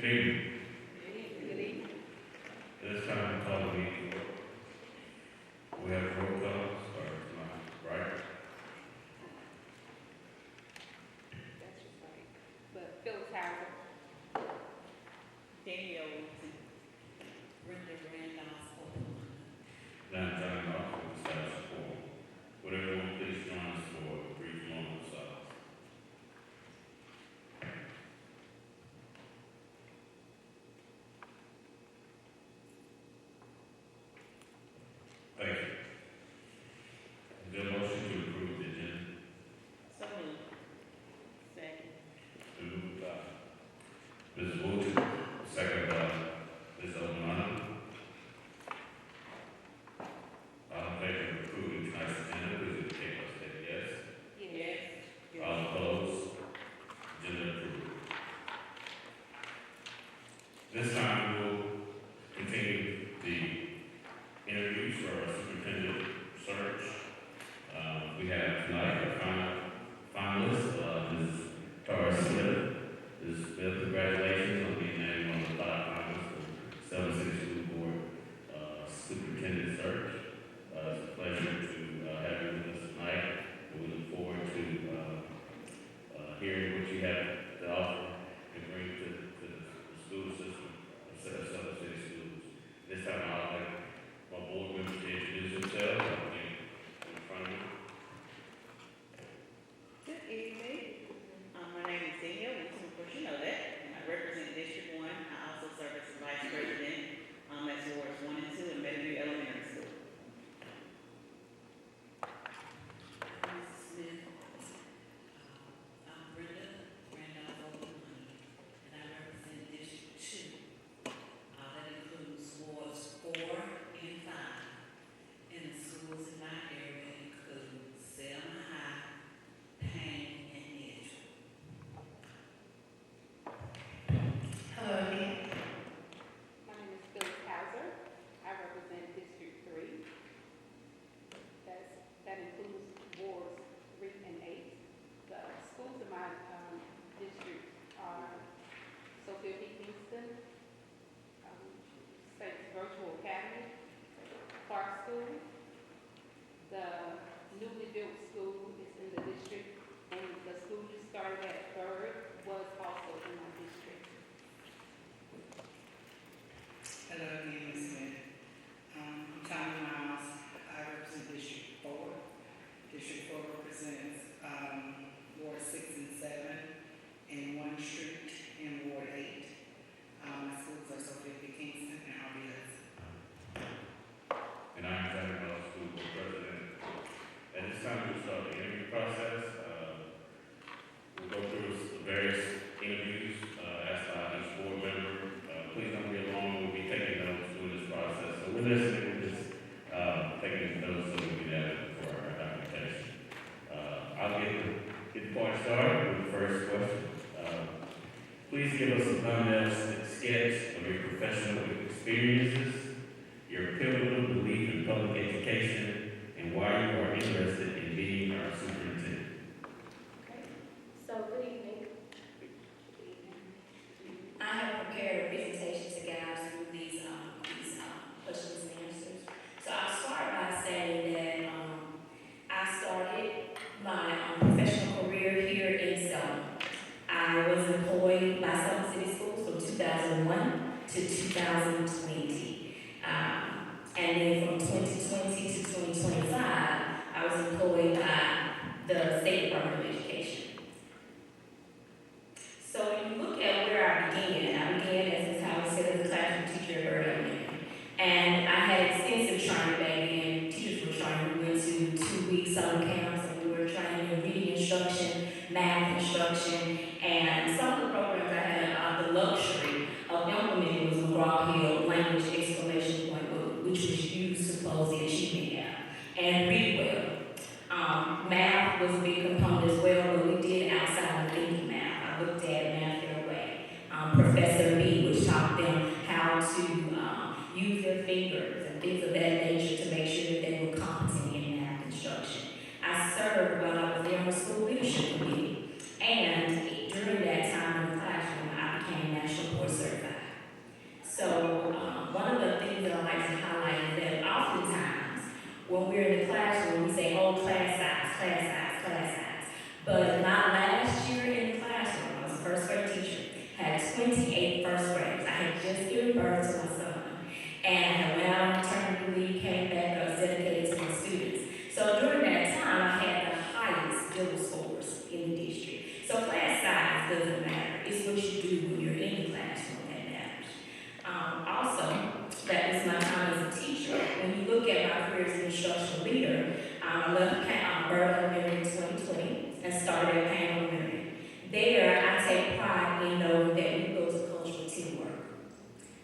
Good evening. This time, call the meeting. We have roll call starting tonight, right? That's just right. But Phyllis Howard, Danielle Wilson, Brenda Randolph, Now, John Oxford, the status quo. Would everyone please join us for a brief moment of silence? Thank you. Is there a motion to approve the agenda? so moved. Second. Moved by Ms. Wooten, second by Ms. O'Malley. All in favor of approving tonight's agenda, please indicate by saying yes. Yes. All opposed? Agenda approved. This time we will continue the interviews for our superintendent search. We have tonight our finalist, Ms. Tara Smith. Ms. Smith, congratulations on being named one of the 5 finalists for 7 City School Board superintendent search. It's a pleasure to have you with us tonight. We look forward to hearing what you have to offer and bring to the school system of Southern City Schools. This time I'd like my board members to introduce themselves. I'll begin in front of you. Good evening. My name is Danielle Wilson, of course you know that. I represent District 1. I also serve as the Vice President at Wards 1 and 2 in Meadowview Elementary School. Ms. Smith, I'm Brenda Randolph, and I represent District 2. That includes Wards 4 and 5. And the schools in my area include Selma High, Payne, and Edgewood. Hello again. my name is Phyllis Hauser. I represent District 3. That includes wards 3 and 8. The schools in my district are Sophia P. Kingston, Saints Virtual Academy, Clark School. The newly built school is in the district, and the school you started at Third was also in my district. Hello again, Ms. Smith. I'm Tommy Miles. I represent District 4. District 4 represents Ward 6 and 7 and 1 Street and Ward 8. My schools are Sophia P. Kingston and Harvey Hudson. And I'm Johnny Middle School Board President. At this time, we'll start the interview process. We'll go through the various interviews asked by each board member. Please don't be alone. We'll be taking notes during this process. So we're listening. We're just taking notes so we can have it for our documentation. I'll get the point started with the first question. Please give us a thumbnail sketch of your professional experiences, your pivotal belief in public education, and why you are interested in being our superintendent. So, good evening. I have prepared a presentation to guide us through these questions and answers. So I'll start by saying that I started my professional career here in Selma. I was employed by Selma City Schools from 2001 to 2020. And then from 2020 to 2025, I was employed by the State Department of Education. So when you look at where I began, as Ms. Howard said, as a classroom teacher at Bird Elementary. And I had extensive training back then. Teachers were trained. We went to 2-week summer camps, and we were trained in reading instruction, math instruction, and some of the programs I had the luxury of implementing was McGraw-Hill Language Exclamation Point, which was used to close the achievement gap, and Read Well. Math was a big component as well, but we did outside of thinking math. I looked at Math Their Way. Professor B, which taught them how to use their fingers and things of that nature to make sure that they were competent in math instruction. I served while I was there on the school leadership committee, and during that time in the classroom, I became National Board Certified when we're in the classroom, we say, oh, class size, class size, class size. But my last year in the classroom, I was a first grade teacher, had 28 first graders. I had just given birth to my son. And I went out on maternity leave, came back, I was dedicated to my students. So during that time, I had the highest middle scores in the district. So class size doesn't matter. It's what you do when you're in the classroom that matters. Also, that was my time as a teacher. When you look at my career as an instructional leader, I left Byrd Elementary in 2020 and started at Payne Elementary. There, I take pride in knowing that we built a culture of teamwork.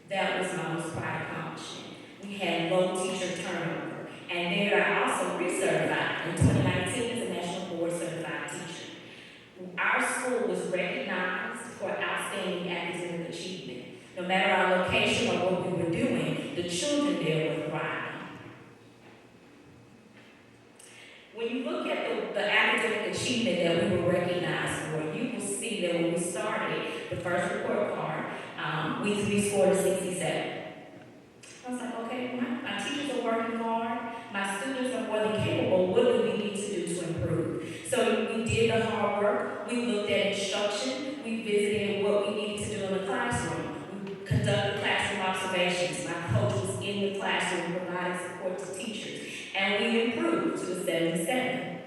That was my most proud accomplishment. We had low teacher turnover, and there I also recertified in 2019 as a National Board Certified Teacher. Our school was recognized for outstanding academic achievement. No matter our location or what we were doing, the children there were thriving. When you look at the academic achievement that we were recognized for, you will see that when we started the first report card, we scored a 67. I was like, okay, my teachers are working hard, my students are more than capable, what do we need to do to improve? So we did the hard work, we looked at instruction, we visited what we needed to do in the classroom, we conducted classroom observations, my coach was in the classroom providing support to teachers, and we improved to a 77.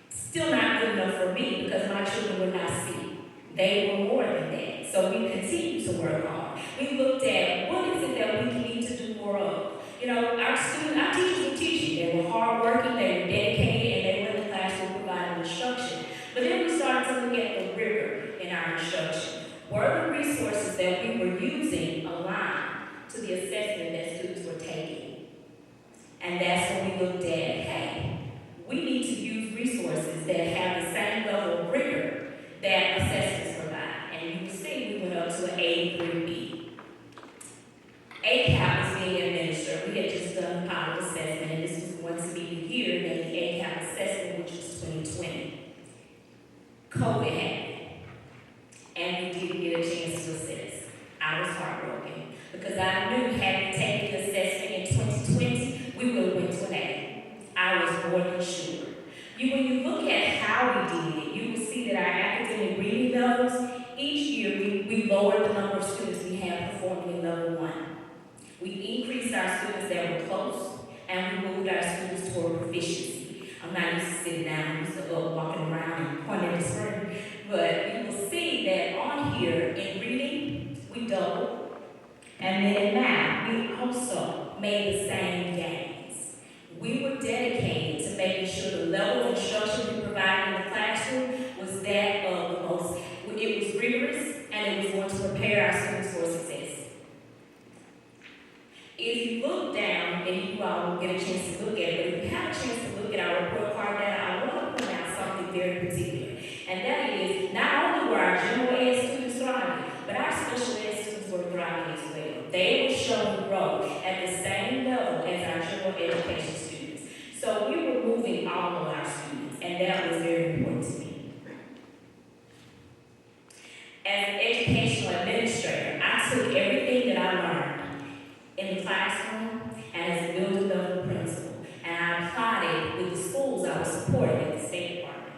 Still not good enough for me because my children would not see. They were more than that. So we continued to work hard. We looked at what is it that we need to do more of. You know, our teachers were teaching. They were hardworking, they were dedicated, and they were in the classroom providing instruction. But then we started to look at the rigor in our instruction. Were the resources that we were using aligned to the assessment that students were taking? And that's when we looked at, hey, we need to use resources that have the same level of rigor that assessments provide. And you will see we went up to an 83B. ACAP was being administered. We had just done the pilot assessment, and this was going to be the year that the ACAP assessment, which was 2020. COVID happened, and we didn't get a chance to assess. I was heartbroken because I knew had we taken the assessment in 2020, we would have went to an A. I was more than sure. When you look at how we did it, you will see that our academic reading levels, each year we lowered the number of students we had performing in level 1. We increased our students that were close, and we moved our students toward proficiency. I'm not used to sitting down, I'm used to walking around and pointing at the screen. But you will see that on here, in reading, we doubled. And then in math, we also made the same gains. We were dedicated to making sure the level of instruction we provided in the classroom was that of the most, it was rigorous, and it was going to prepare our students for success. If you look down, and you all will get a chance to look at it, but if you have a chance to look at our report card data, I want to point out something very particular. And that is, not only were our general ed students thriving, but our special ed students were thriving as well. They were showing growth at the same level as our general education students. So we were moving all of our students, and that was very important to me. As an educational administrator, I took everything that I learned in the classroom and as a building level principal, and I applied it with the schools I was supporting at the State Department.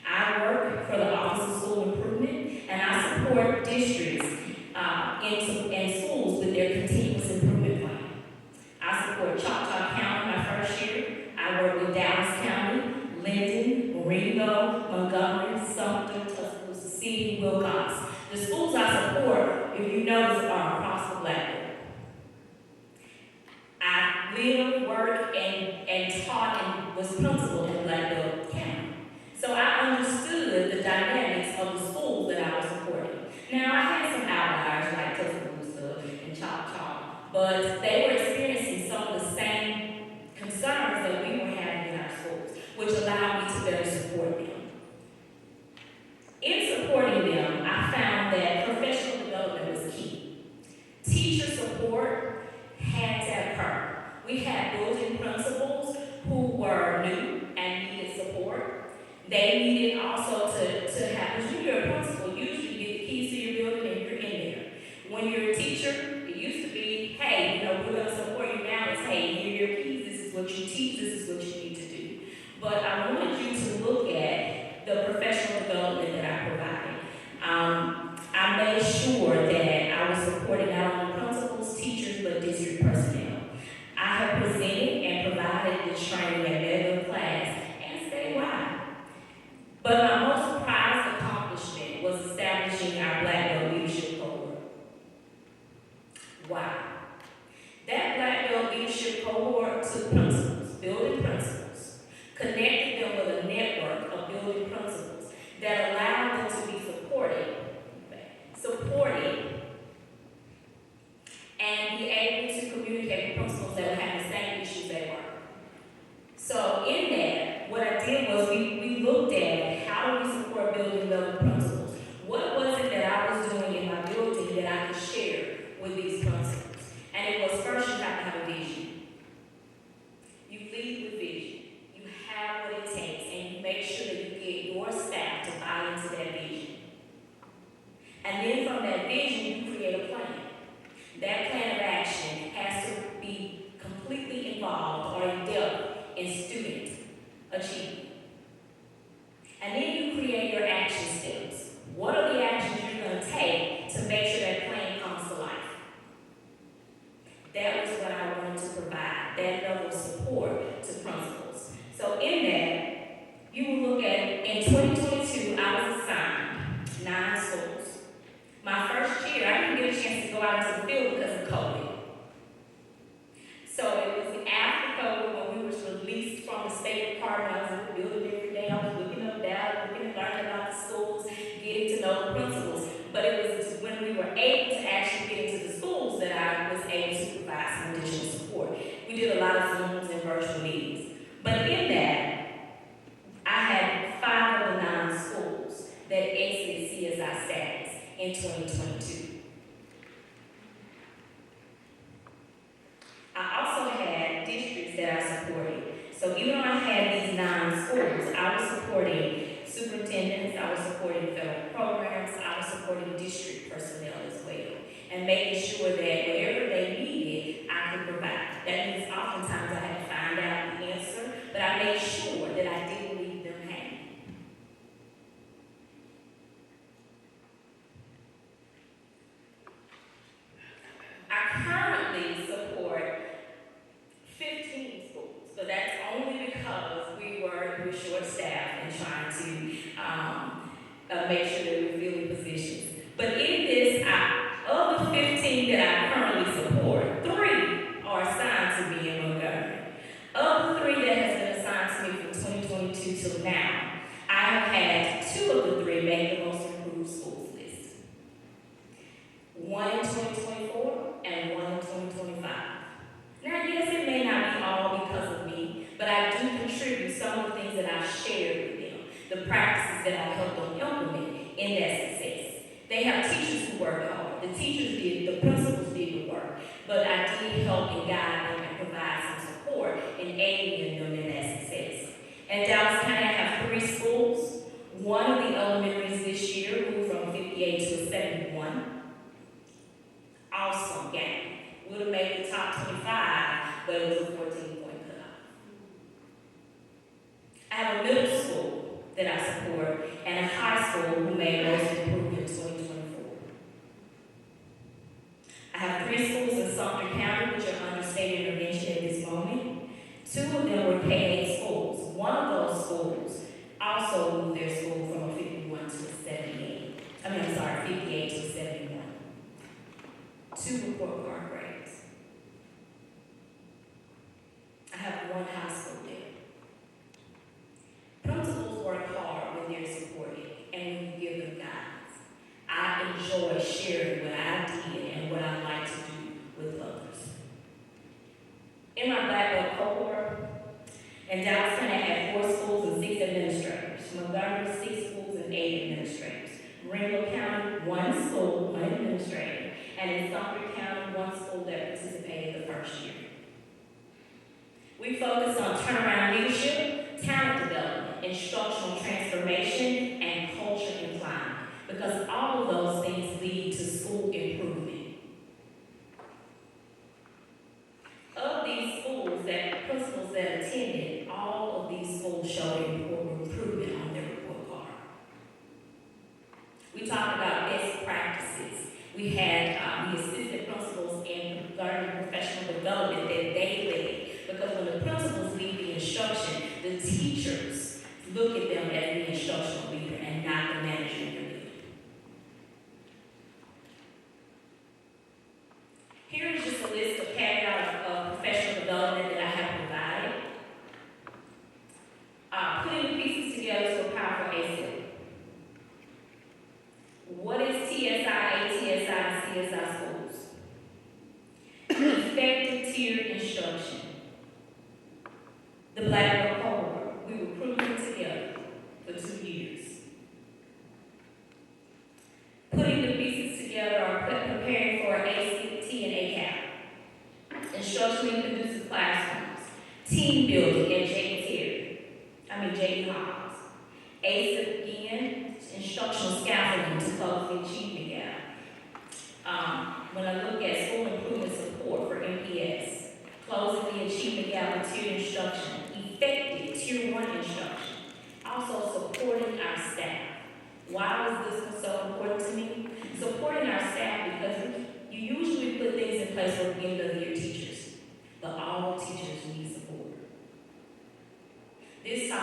I work for the Office of School Improvement, and I support districts and schools with their continuous improvement plan. I support Choctaw County my first year. I work with Dallas County, Linden, Ringo, Montgomery, Sumter, Tuscaloosa City, Wilcox. The schools I support, if you notice, are across the Black Belt. I lived, worked, and taught and was principal in Black Belt County. So I understood the dynamics of the schools that I was supporting. Now, I had some outliers like Tuscaloosa and Choctaw, but they were experiencing some of the same concerns that we were having in our schools, which allowed me to better support them. In supporting them, I found that professional development was key. Teacher support had to occur. We had building principals who were new and needed support. They needed also to have, because when you're a principal, usually you get the keys to your building and you're in there. When you're a teacher, it used to be, hey, we're going to support you now. It's, hey, here are your keys. This is what you teach was we looked at how do we support building level principals. What was it that I was doing in my building that I could share with these principals? And it was first you have to have a vision. You lead with vision. You have what it takes, and you make sure that you get your staff to buy into that vision. And then from that vision, you create a plan. That plan of action has to be completely involved or in depth in student achievement. And then you create your action steps. What are the actions you're going to take to make sure that plan comes to life? That was what I wanted to provide, that level of support to principals. So in that, you will look at, in 2022, I was assigned 9 schools. My first year, I didn't get a chance to go out into the field because of COVID. So it was after COVID when we were released from the State Department. I was in the building every day. I was looking up data, looking and learning about the schools, getting to know the principals. But it was when we were able to actually get into the schools that I was able to provide some additional support. We did a lot of Zooms and virtual meetings. But in that, I had 5 of the 9 schools that exited CSI status in 2022. I also had districts that I supported. So even though I had these 9 schools, I was supporting superintendents, I was supporting federal programs, I was supporting district personnel as well, and making sure that whatever they needed, I could provide. That means oftentimes I had to find out the answer, but I made sure that I didn't leave them hanging. I currently support 15 schools, but that's only because we were short-staffed and trying to make sure that we're filling positions. But in this, of the 15 that I currently support, 3 are assigned to me in Montgomery. Of the 3 that has been assigned to me from 2022 till now, I have had 2 of the 3 make the most improved schools list. 1 in 2024 and 1 in 2025. Now, yes, it may not be all because of me, but I do contribute some of the things that I've shared with them, the practices that I helped them implement in that success. They have teachers who work hard. The teachers did, the principals did the work, but I did help and guide them and provide some support in aiding them in that success. In Dallas County, I have 3 schools. One of the elementaries this year moved from 58 to 71. Awesome game. Would have made the top 25, but it was a 14-point cutoff. I have a middle school that I support and a high school who made most improvement in 2024. I have 3 schools in Sumter County which are under state intervention at this moment. 2 of them were K-8 schools. One of those schools also moved their school from a 51 to a 78. 58 to 71. 2 report card grades. I have 1 high school there. Principals work hard when they're supported and when you give them guidance. I enjoy sharing what I did and what I like to do with others. In my Black Belt cohort, in Dallas County, I had 4 schools and 6 administrators. Montgomery, 6 schools and 8 administrators. Greenville County, 1 school, 1 administrator. And in Sumter County, 1 school that participated the first year. We focus on turnaround leadership, talent development, instructional transformation, and culture and climate, because all of those things lead to school improvement. Of these schools, that principals that attended, all of these schools showed improvement on their report card. We talked about best practices. We had the assistant principals in learning professional development that they led. Because when the principals lead the instruction, the teachers look at them as the instructional leader and not the management leader. Here is just a list of caveats of professional development that I have provided. Putting the pieces together to a powerful ASIL. What is TSI, ATSI, and CSI schools? Effective tiered instruction. The Black Belt cohort, we were proving together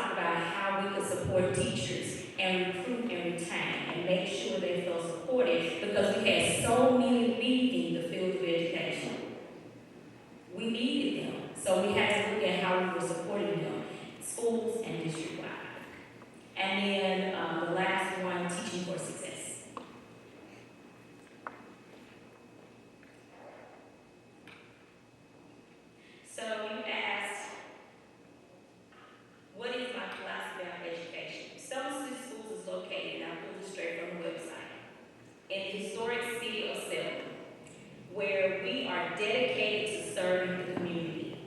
talked about how we could support teachers and recruit and retain and make sure they feel supported because we had so many leaving the field of education. We needed them, so we had to look at how we were supporting them, schools and district-wide. And then the last one, teaching for success. So you asked, what is my philosophy on education? Stone City Schools is located, and I pulled it straight from the website, in the historic city of Selma, where we are dedicated to serving the community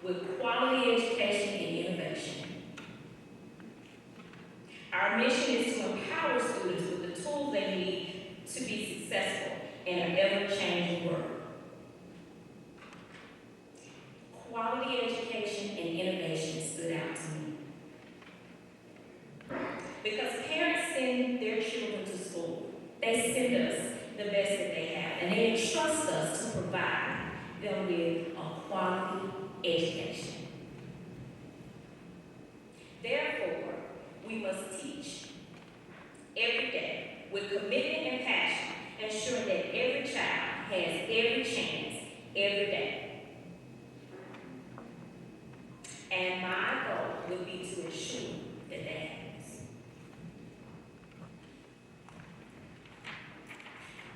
with quality education and innovation. Our mission is to empower students with the tools they need to be successful in an ever-changing world. Quality education and innovation stood out to me. Because parents send their children to school. They send us the best that they have, and they entrust us to provide them with a quality education. Therefore, we must teach every day with commitment and passion, ensuring that every child has every chance every day. And my goal would be to ensure that that happens.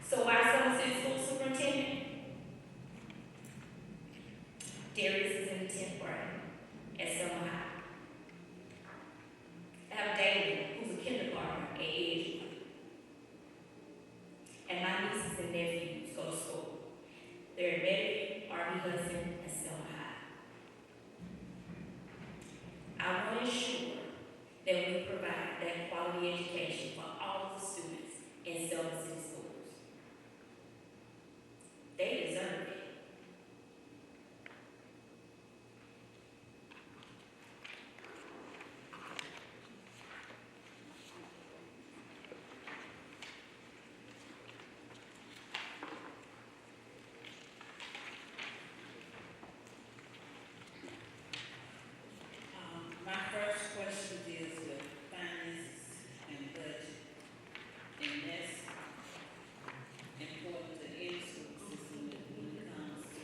So why Summer City School Superintendent? Darius is in the 10th grade at Summer High. I have David, who's a kindergartner at Edgewood. And my nieces and nephews go to school. They're at Medford, R.B. Hudson, and Selma High. I want to ensure that we provide that quality education for all of the students in Selma City Schools. They deserve it. My first question deals with finances and budget. And that's important to any school system when it comes to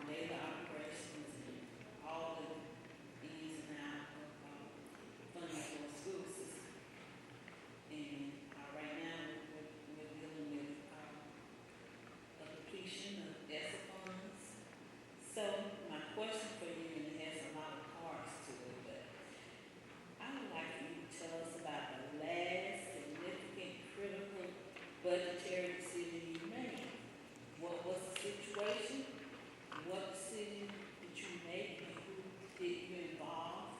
daily operations and all the ins and outs of funding for a school system. And right now, we're dealing with a depletion of ESSA funds. So my question for you, and it has a lot of parts to it, but I would like for you to tell us about the last significant critical budgetary decision you made. What was the situation? What decision did you make and who did you involve?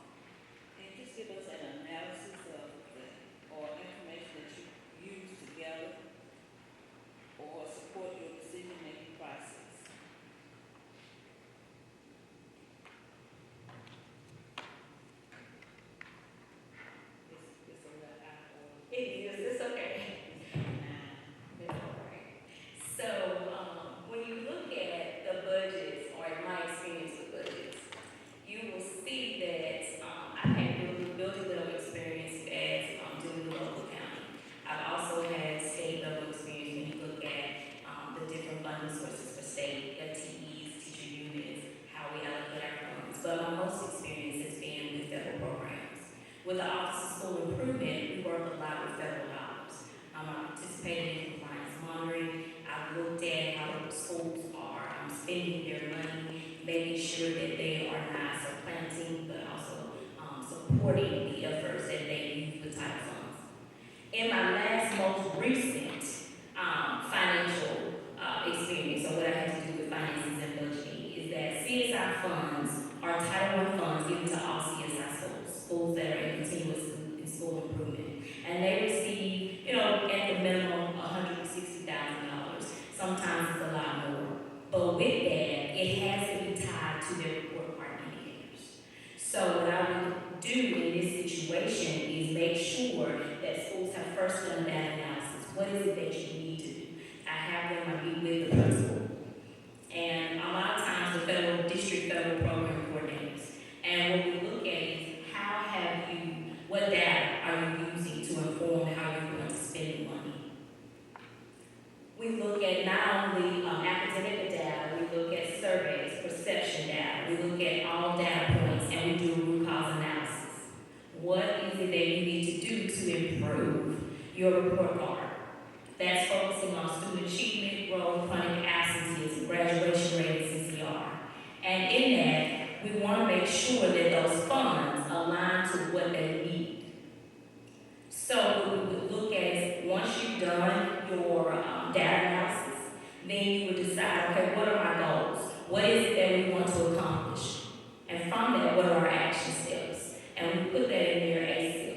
And just give us an analysis of or information that you used together or support your decision-making process. It's a little out of order. It is, it's okay. It's all right. So, when you look at the budgets, or in my experience with budgets, you will see that I've had building level experience as doing the local county. I've also had state level experience when you look at the different funding sources for state, FTEs, teacher units, how we allocate our funds. But my most experience has been with federal programs. With the Office of School Improvement, we work a lot with federal dollars. I participated in compliance monitoring. I've looked at how the schools are spending their money, making sure that they are not supplanting, but also supporting the efforts that they use the title funds. In my last most recent financial experience, so what I had to do with finances and budgeting, is that CSI funds are Title I funds given to all CSI schools, schools that are in continuous in school improvement. And they receive, at the minimum, $160,000. Sometimes it's a lot more. But with that, it has to be tied to their report card indicators. So what I would do in this situation is make sure that schools have first done that analysis. What is it that you need to do? I have them, I meet with the principal. And a lot of times the federal program coordinators. And what we look at your report card. That's focusing on student achievement, growth, chronic absenteeism, graduation rate, and CCR. And in that, we want to make sure that those funds align to what they need. So what we would look at is, once you've done your data analysis, then you would decide, okay, what are my goals? What is it that we want to accomplish? And from that, what are our action steps? And we put that in their ASIL.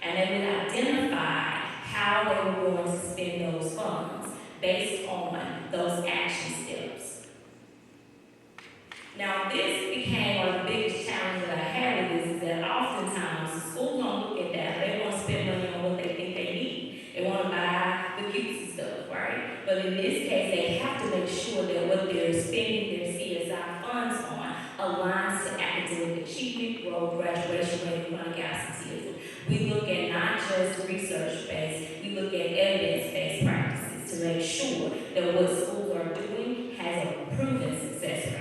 And they would identify how they were going to spend those funds based on those action steps. Now, this became one of the biggest challenges that I had with this, is that oftentimes schools don't look at that. They want to spend money on what they think they need. They want to buy the cutesy stuff, right? But in this case, they have to make sure that what they're spending their CSI funds on aligns to academic achievement, growth, graduation rate, and chronic absenteeism. We look at not just research-based, we look at evidence-based practices to make sure that what schools are doing has a proven success rate.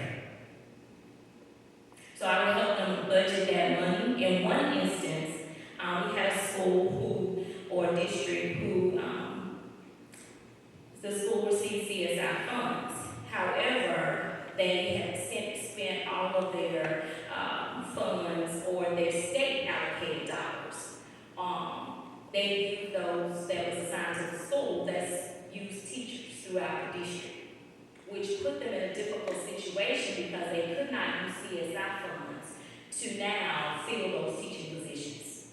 So I would help them budget that money. In one instance, we had a school or district who, the school received CSI funds. However, they had spent all of their funds or their state allocated dollars. They used those that was assigned to the school that's used teachers throughout the district, which put them in a difficult situation because they could not use CSI funds to now fill those teaching positions.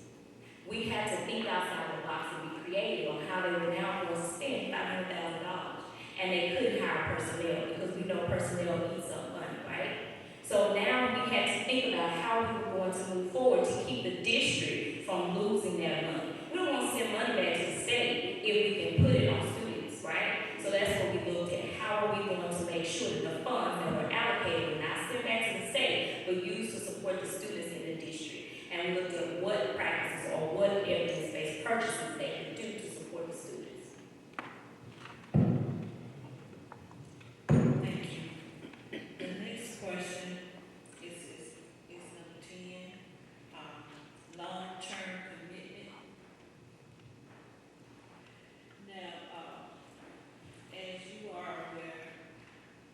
We had to think outside the box and be creative on how they were now going to spend $500,000, and they couldn't hire personnel because we know personnel needs some money, right? So now we had to think about how we were going to move forward to keep the district from losing that money. We don't want to send money back to the state if we can put it on students, right? So that's what we looked at. How are we going to make sure that the funds that were allocated were not sent back to the state, but used to support the students in the district? And we looked at what practices or what evidence-based purchases they could do to support the students. Thank you. The next question is number 10, long-term commitment. Now, as you are aware,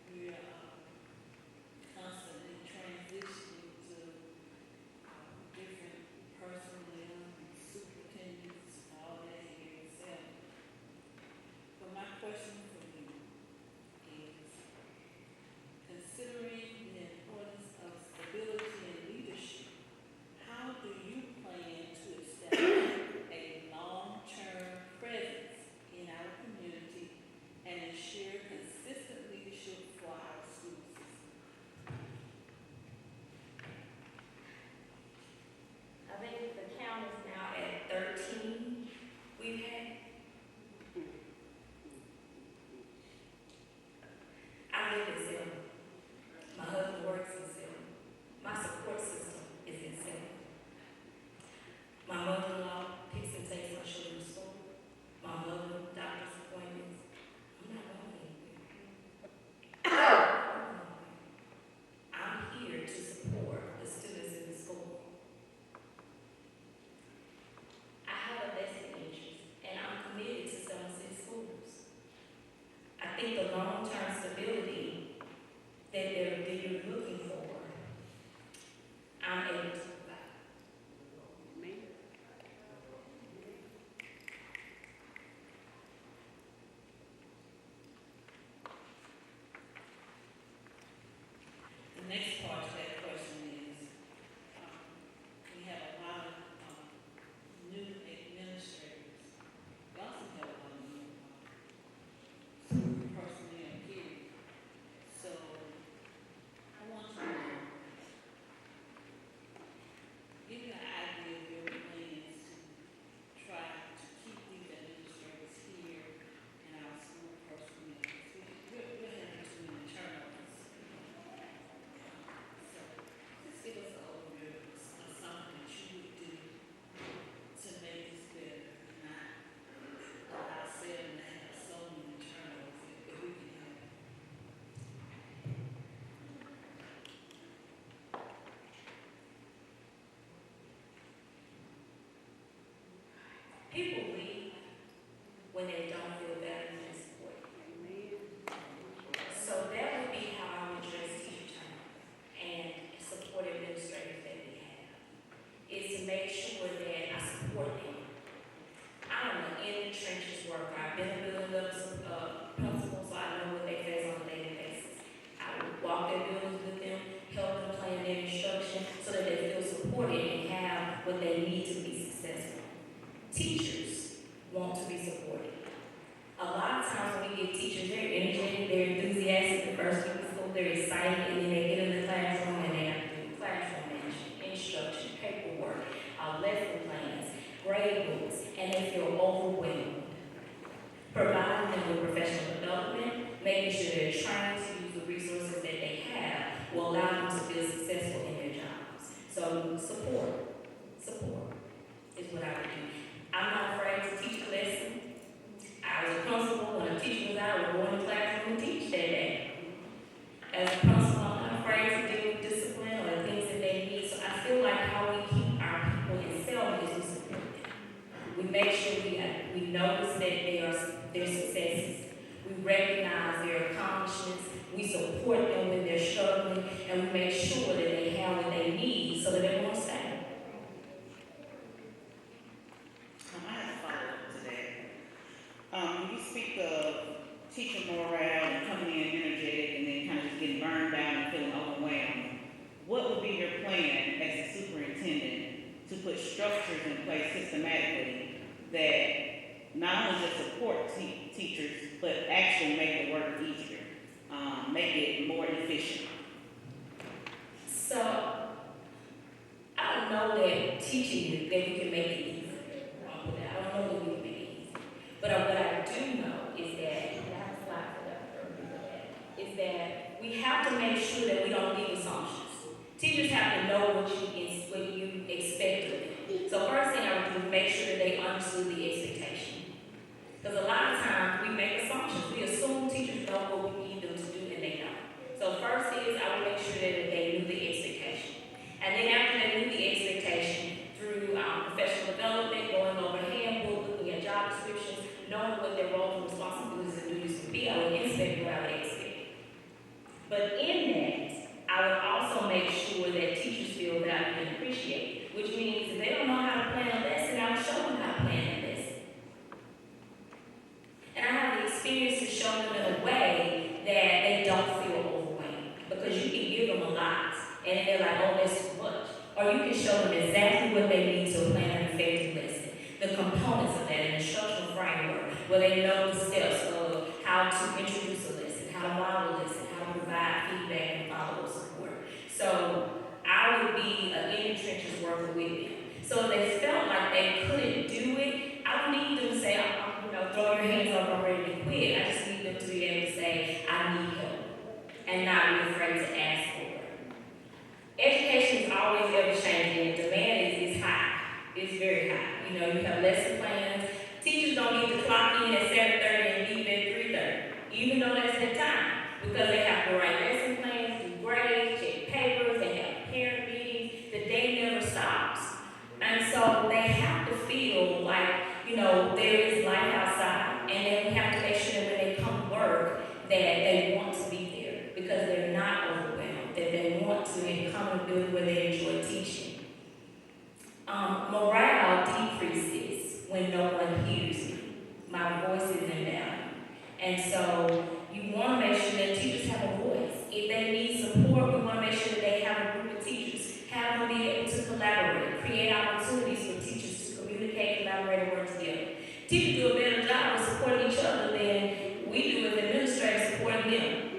we are constantly transitioning to different personnel, superintendents, all what they need to be successful. Teachers want to be supported. A lot of times when we give teachers, they're energetic, they're enthusiastic the first week of school, they're excited, and then they get in the classroom and they have to do classroom management, instruction, paperwork, lesson plans, grade books, and they feel overwhelmed. Providing them with professional development, making sure they're trained to use the resources that they have will allow them to feel successful in their jobs. So support is what I would do. I'm not afraid to teach a lesson. I was a principal, when a teacher was out, I would go in the classroom and teach that day. As a principal, I'm not afraid to deal with discipline or the things that they need. So I feel like how we keep our people in self is we support them. We make sure we notice that their successes. We recognize their accomplishments. We support them when they're struggling, and we make sure that they have what they need so that they won't stay. I have a follow-up to that. When you speak of teacher morale and coming in energetic and then kind of just getting burned out and feeling overwhelmed, what would be your plan as a superintendent to put structures in place systematically that not only just support teachers, but actually make the work easier, make it more efficient? So, I don't know that teaching that we can make it easy. I don't know that we can make it easy. But what I do know is that, and I have a slide for that, is that we have to make sure that we don't leave assumptions. Teachers have to know what you expect of them. So first thing I would do is make sure that they understood the expectation. Because a lot of times we make assumptions. We assume teachers know what we need them to do and they don't. So first is I would make sure that they knew the expectation. And then after they knew the expectation, through professional development, going over handbook, looking at job descriptions, knowing what their roles and responsibilities and duties would be, I would inspect what I would expect. But in that, I would also make sure that teachers feel that I've been appreciated, which means if they don't know how to plan a lesson, I would show them how to plan a lesson. And I have the experience to show them in a way that they don't feel overwhelmed. Because you can give them a lot, and they're like, oh, that's too much. Or you can show them exactly what they need to plan an effective lesson. The components of that, an instructional framework, where they know the steps of how to introduce a lesson, how to model a lesson, how to provide feedback and follow-up support. So I would be an in the trenches worker with them. So if they felt like they couldn't do it, I don't need them to say, throw your hands up, I'm ready to quit. I just need them to be able to say, I need help, and not be afraid to ask for it. Education is always ever changing, and demand is high. It's very high. You have lesson plans. Teachers don't need to clock in at 7:30 and leave at 3:30, even though that's their time, because they have to write lesson plans, do grades, check papers, they have parent meetings. The day never stops. And so they have to feel like, there is life outside, and then we have to make sure that when they come to work, that they want to be there, because they're not overwhelmed, that they want to come and do where they enjoy teaching. Morale decreases when no one hears me. My voice is invalid. And so you want to make sure that teachers have a voice. If they need support, we want to make sure that they have a group of teachers, have them be able to collaborate, create opportunities for teachers to communicate, collaborate, and work together. Teachers do a better job of supporting each other than we do as administrators supporting them.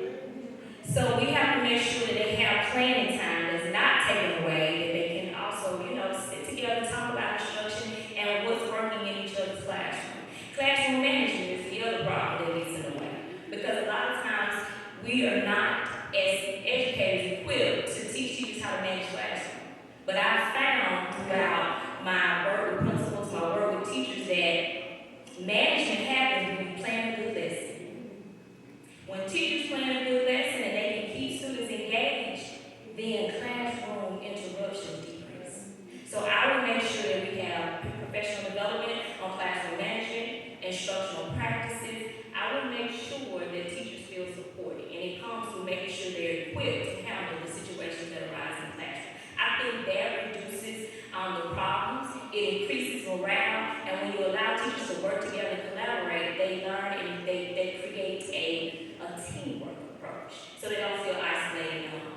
So we have to make sure that they have planning time that's not taken away, that they can also, sit together, talk about instruction and what's working in each other's classroom. Classroom management is the other problem that gets in the way. Because a lot of times we are not, as educators, equipped to teach teachers how to manage classroom. But I've found throughout my work with principals, my work with teachers, that management happens when you plan a good lesson. When teachers plan a good lesson and they can keep students engaged, then classroom interruption decrease. So I would make sure that we have professional development on classroom management, instructional practices. I would make sure that teachers feel supported, and it comes to making sure they're equipped to handle the situations that arise in classroom. I think that reduces the problems, it increases morale, and when you allow teachers to work together and collaborate, they learn and they create a teamwork approach, so they don't feel isolated and alone.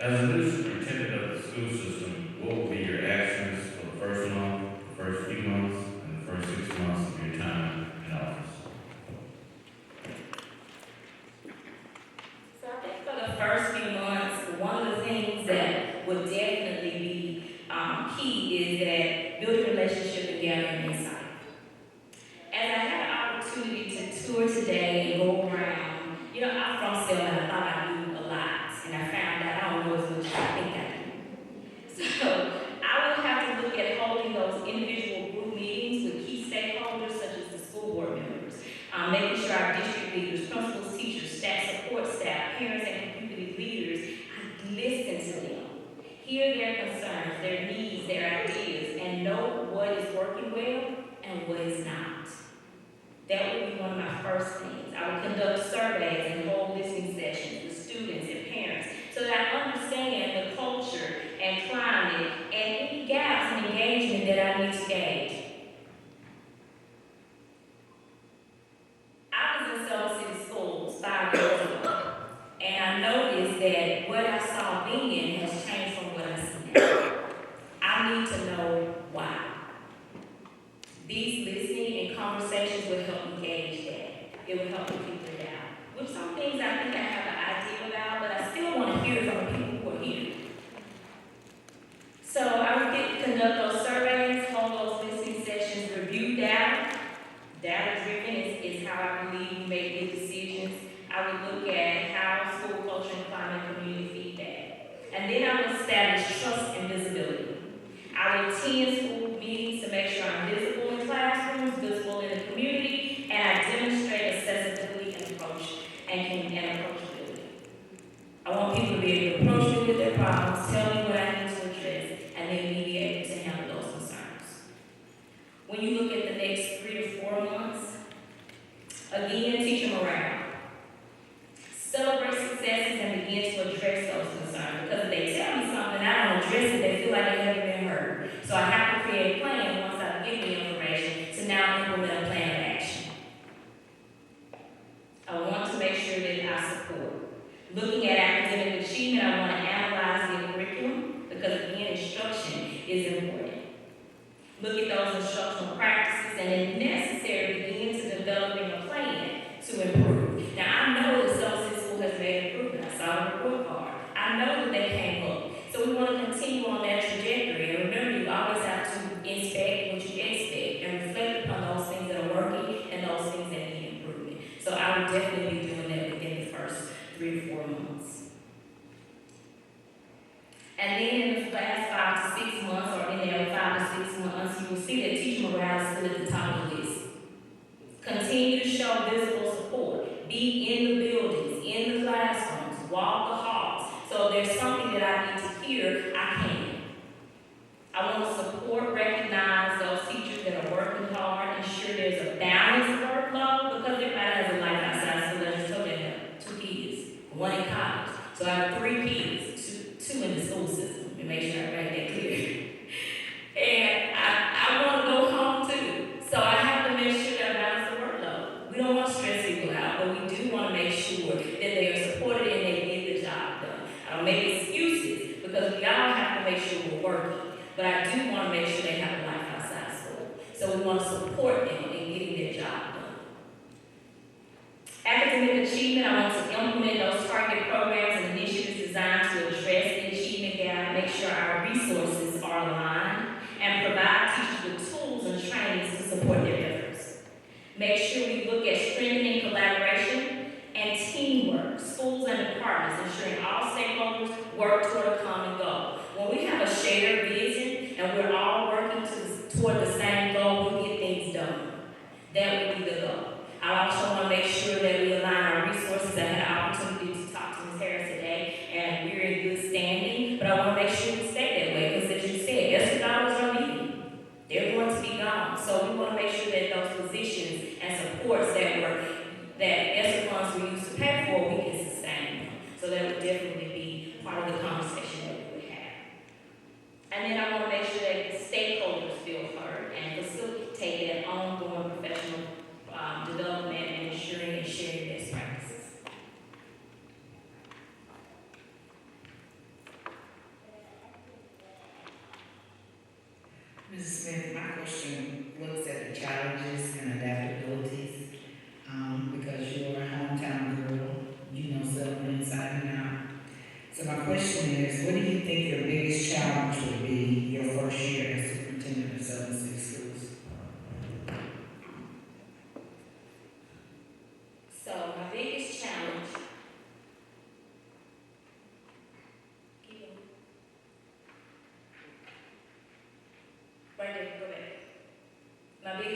As a new superintendent of the school system, what will be your actions for the first month, the first few months, and the first 6 months of your time in office? So I think for the first few months, one of the things that would definitely be key is that building relationship and gathering insight. As I had an opportunity to tour today and go around, I'm from Selma, and I thought I knew a lot, and I found out I don't know as much as I think I do. So I will have to look at holding those individual group meetings with key stakeholders such as the school board members, making sure our district leaders, principals, teachers, staff, support staff, parents, and community leaders, I listen to them, hear their concerns, their needs, their ideas, and know what is working well and what is not. That would be one of my first things. I would conduct surveys and hold listening sessions with students and parents so that I understand the culture and climate and any gaps in engagement that I need to gauge. I was in Selma City Schools 5 years ago, and I noticed that what I saw then has changed from what I see now. I need to know why. These listening and conversations will help me gauge that. It will help me figure it out. With some things I think I have an idea about, but I still want to hear from the people who are here. So I would conduct those surveys, hold those listening sessions, review data. Data-driven is how I believe we make good decisions. I would look at how school culture and climate community feedback. And then I would establish trust and visibility. I would attend school meetings to make sure I'm visible in classrooms, visible in the community, and I demonstrate accessibility and approachability. I want people to be able to approach me with their problems, tell me what I need to address, and then me be able to handle those concerns. When you look at the next 3 to 4 months, again, teacher morale. Celebrate successes and begin to address those concerns, because if they tell me something and I don't address it, they feel like they haven't been heard. So I have to create a plan once I get the information to now implement a plan of action. I want to make sure that I support. Looking at academic achievement, I want to analyze the curriculum, because again, instruction is important. Look at those instructional practices and if necessary, begin to developing a plan to improve. Now I know that Selma City School has made improvement. I saw the report card. I know that they came up. So we want to continue on that trajectory. And remember, you always have to inspect what you expect and reflect upon those things that are working and those things that need improvement. So I would definitely be doing that within the first 3 to 4 months. And then in the last 5 to 6 months, or in there 5 to 6 months, you will see that teacher morale is still at the top of the list. Continue to show visible support. Be in the buildings, in the classrooms, walk the halls. So if there's something that I need to hear, I can. I want to support, recognize those teachers that are working hard, ensure there's a balanced workload, because everybody has a life outside school. I just told you I have 2 kids, 1 in college. So I have 3 kids, 2 in the school system, to make sure I make that clear. And I want to go home too. So I have to make sure that I balance the workload. We don't want to stress people out, but we do want to make sure that they are supported and they get the job done. I don't make excuses, because we all have to make sure we're working. But I do want to make sure they have a life outside school. So we want to support them in getting their job done. Academic achievement, I want to implement those target programs and initiatives designed to address the achievement gap, make sure our resources are aligned, and provide teachers with tools and trainings to support their efforts. Make sure we look at strengthening collaboration and teamwork, schools and departments, ensuring all stakeholders work toward a common goal. When we have a shared vision and we're all working toward the same goal, we get things done. That would be the goal. I also want to make sure that we align our resources. I had an opportunity to talk to Ms. Harris today, and we're in good standing, but I want to make sure we stay that way, because as you said, ESSER dollars are leaving. They're going to be gone. So we want to make sure that those positions and supports that ESSER funds we used to pay for, we can sustain them. So that would definitely be part of the conversation that we would have. And then I want to make sure that the stakeholders feel heard and facilitate that ongoing professional development and ensuring and sharing best practices.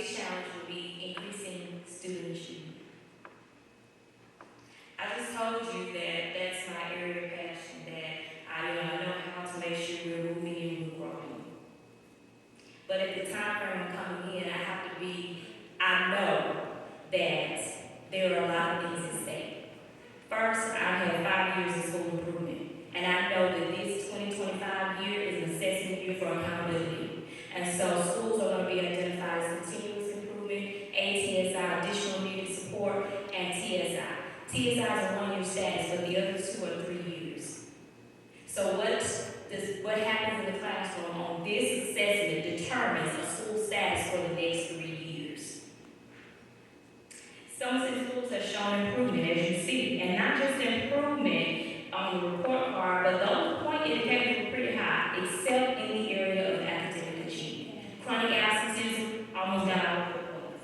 biggest challenge will be increasing student achievement. I just told you that that's my area of passion, that I know how to make sure we're moving and we're growing. But at the time frame I'm coming in, I know that there are a lot of things at stake. First, I had 5 years of school improvement, and I know that this 2025 year is an assessment year for accountability. And so schools are going to be identified as continuous improvement, ATSI, additional needed support, and TSI. TSI is a 1-year status, but the other 2 are 3 years. So what happens in the classroom on this assessment determines a school status for the next 3 years. Some schools have shown improvement, as you see, and not just improvement on the report card, but those point indicators were pretty high, except in the area of academic achievement. Chronic absenteeism almost got our report points.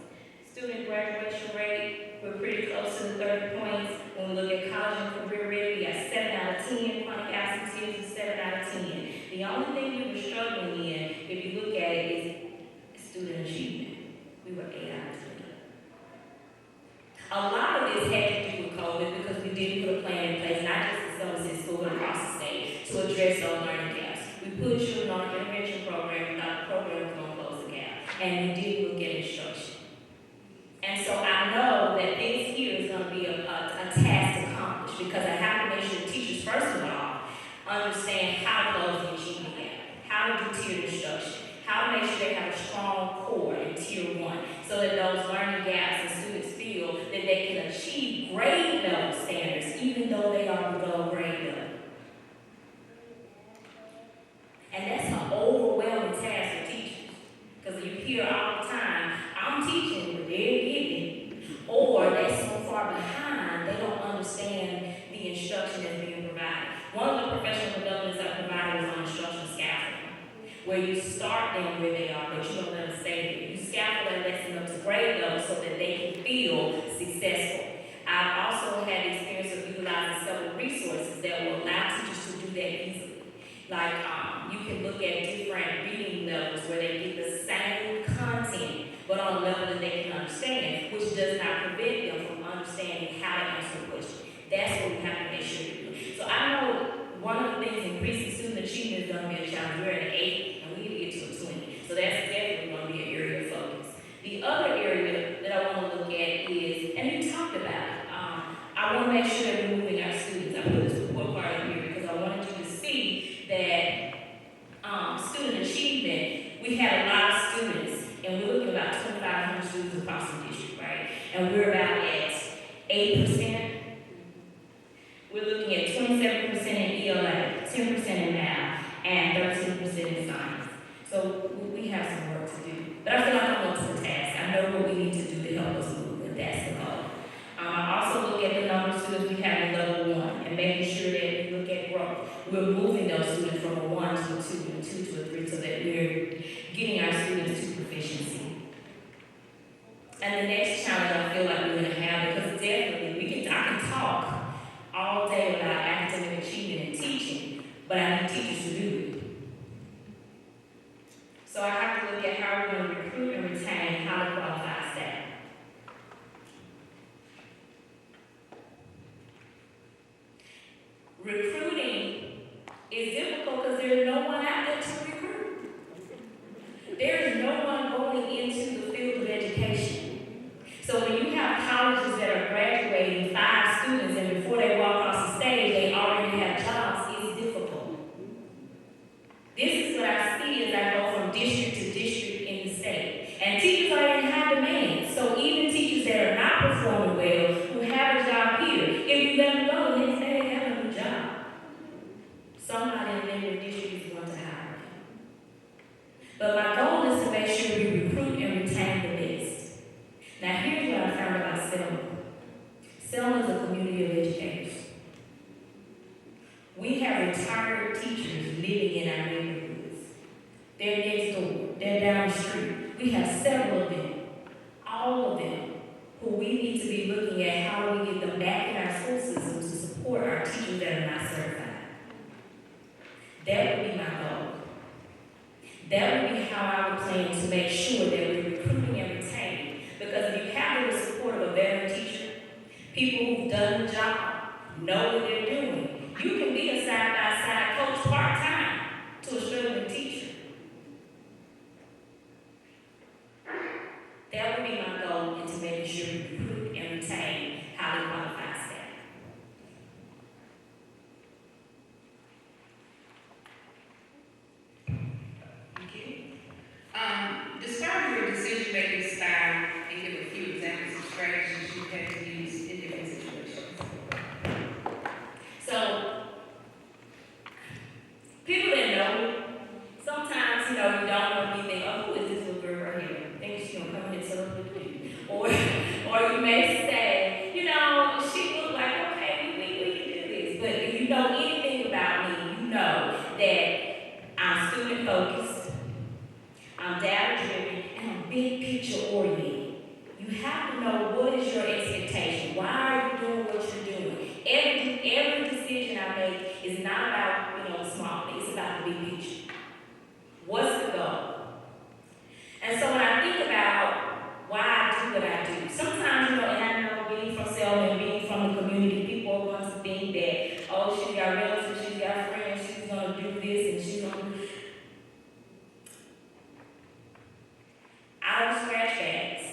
Student graduation rate, we're pretty close to the 30 points. When we look at college and career rate, we got 7 out of 10. Chronic absenteeism, 7 out of 10. The only thing we were struggling in, if you look at it, is student achievement. We were 8 out of 10. A lot of this had to do with COVID because we did put a plan in place, not just at Somerset School, but across the state, to address those learning gaps. We put children on an intervention program, without the program was going to close the gap. And we did look at instruction. And so I know that this here is going to be a task to accomplish because I have to make sure the teachers, first of all, understand how to close the achievement gap, how to do tiered instruction, how to make sure they have a strong core in tier 1 so that those learning gaps and students feel that they can achieve grade level standards even though they are below grade level. And that's an overwhelming task for teachers because you hear all the time, I'm teaching, but they're getting, or they're so far behind they don't understand the instruction that's being provided. One of the professional developments I provided was on instructional scaffolding, where you start them where they are, but you don't let them stay there. You scaffold that lesson up to grade level so that they can feel successful. I've also had the experience of utilizing several resources that will allow teachers to do that easily. Like you can look at different reading levels where they get the same content, but on a level that they can understand, which does not prevent them from understanding how to answer the question. That's what we have to make sure we do. So I know one of the things increasing student achievement is going to be a challenge. We're at an 8, and we need to get to a 20. So that's definitely going to be an area of focus. The other area that I want to look at is, and you talked about it, I want to make sure that we're moving our students. I put this report card in here because I wanted you to see that student achievement, we had a lot of students, and we're looking at about 2,500 students across the district, right? And we're about at 8%. We're looking at 27% in ELA, 10% in math, and 13% in science. So we have some work to do. But I feel like I'm up to the task. I know what we need to do to help us move, and that's the goal. I also look at the number of students we have in level 1 and making sure that we look at growth. We're moving those students from a 1 to a 2 and a 2 to a 3 so that we're getting our students to proficiency. And the next challenge I feel like we're going to have, because definitely I can talk all day about academic achievement and teaching, but I need teachers to do it. So I have to look at how we're going to recruit and retain highly qualified staff. Recruiting is difficult because there's no one out there to recruit. There is no one going into the field of education. So when you have colleges that are graduating 5 students and before they walk across the stage, they already have jobs, it's difficult. This is what I see as I go from district to district in the state. And teachers are in high demand. So even teachers that are not performing well, who have a job here, if you let them go, the next day they have a new job. Somebody in their district is going to hire them. But my goal is to make sure we recruit and retain the best. Now here's what I found about Selma. Selma is a community of educators. We have retired teachers living in our neighborhoods. They're next door. They're down the street. We have several of them, all of them, who we need to be looking at how do we get them back in our school system to support our teachers that are not certified. That would be my goal. That would be how I would plan to make sure that we're recruiting and retaining people who've done the job, know what they're doing. You can be a side-by-side coach part-time to a struggling teacher. That would be my goal into making sure we recruit and retain highly qualified staff. Thank you. Describe your decision-making style and give a few examples of strategies you had to use in different situations. So, people that know me, sometimes, you don't know me, think, oh, who is this little girl right here? Think she's gonna come in and tell us what to do. Or you may say, she look like, okay, we can do this. But if you know anything about me, you know that I'm student focused, I'm data driven, and I'm big picture oriented. You have to know what is your expectation. Why are you doing what you're doing? Every decision I make is not about, small things. It's about the big picture. What's the goal? And so when I think about why I do what I do, sometimes, and I know being from Selma and being from the community, people are going to think that, oh, she's got relatives, she's got friends, she's going to do this, and she's going to do. I don't scratch bags.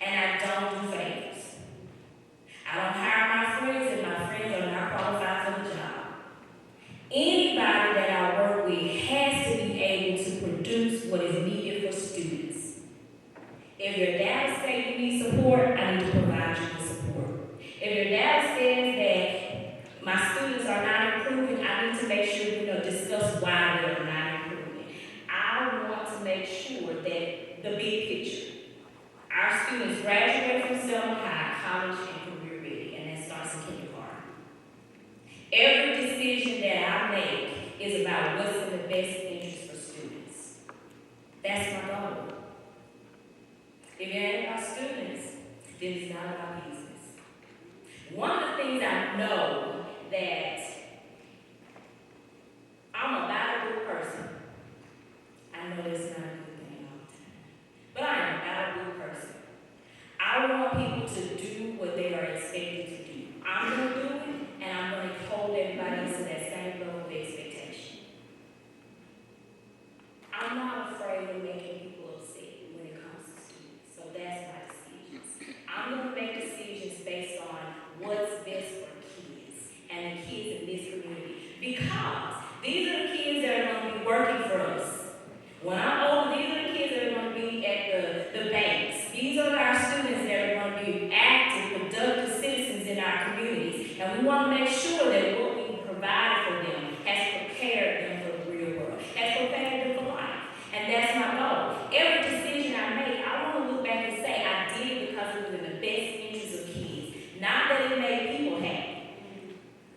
And I don't do favors. I don't hire my friends if my friends are not qualified for the job. Anybody that I work with has to be able to produce what is needed for students. If your dad says you need support, I need to provide you with support. If your dad says that my students are not improving, I need to make sure discuss why they are not improving. I want to make sure that the big picture. Our students graduate from Selma High, college, and career ready, and that starts in kindergarten. Every decision that I make is about what's in the best interest for students. That's my goal. If it ain't about students, then it's not about business. One of the things I know that I'm a valuable person. I know that's not a good thing all the time. But I am a valuable person. I want people to do what they are expected to do. I'm going to do it, and I'm going to hold everybody else to that same level of expectation. I'm not afraid of making people upset when it comes to students. So that's my decisions. I'm going to make decisions based on what's best for kids and the kids in this community. Because these are the kids that are going to be working for us. When I'm older, these are the kids that are going to be at the banks. These are our students that are going to be active, productive citizens in our communities. And we want to make sure that what we provide for them has prepared them for the real world, has prepared them for life. And that's my goal. Every decision I make, I want to look back and say I did it because it was in the best interest of kids. Not that it made people happy.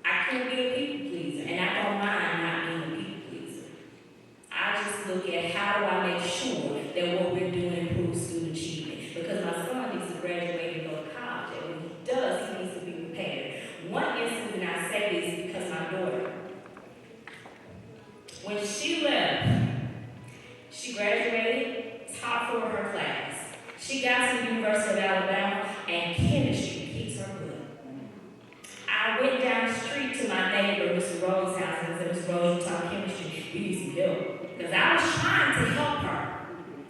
I can't be a people pleaser, and I don't mind not being a people pleaser. I just look at how do I make sure that what we're doing improves student achievement. Because my son needs to graduate and go to college, and when he does, he needs to be prepared. One instance, and I say this because my daughter, when she left, she graduated top 4 of her class. She got to the University of Alabama, and chemistry kicks her butt. I went down the street to my neighbor, Mr. Rose' house, and said, Mr. Rose, you taught chemistry, we need some help. Because I was trying to help her,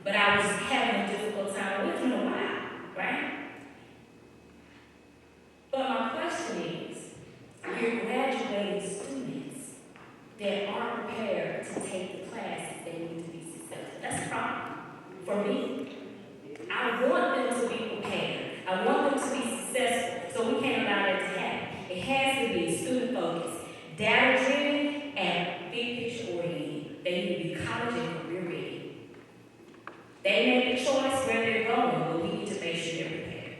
but I was having a difficult time with her in a while, right? But my question is, we're graduating students that aren't prepared to take the classes they need to be successful. That's a problem for me. I want them to be prepared. I want them to be successful, so we can't allow that to happen. It has to be student focused, data driven, and big picture oriented. They need to be college and career ready. They make the choice where they're going, but we need to make sure they're prepared.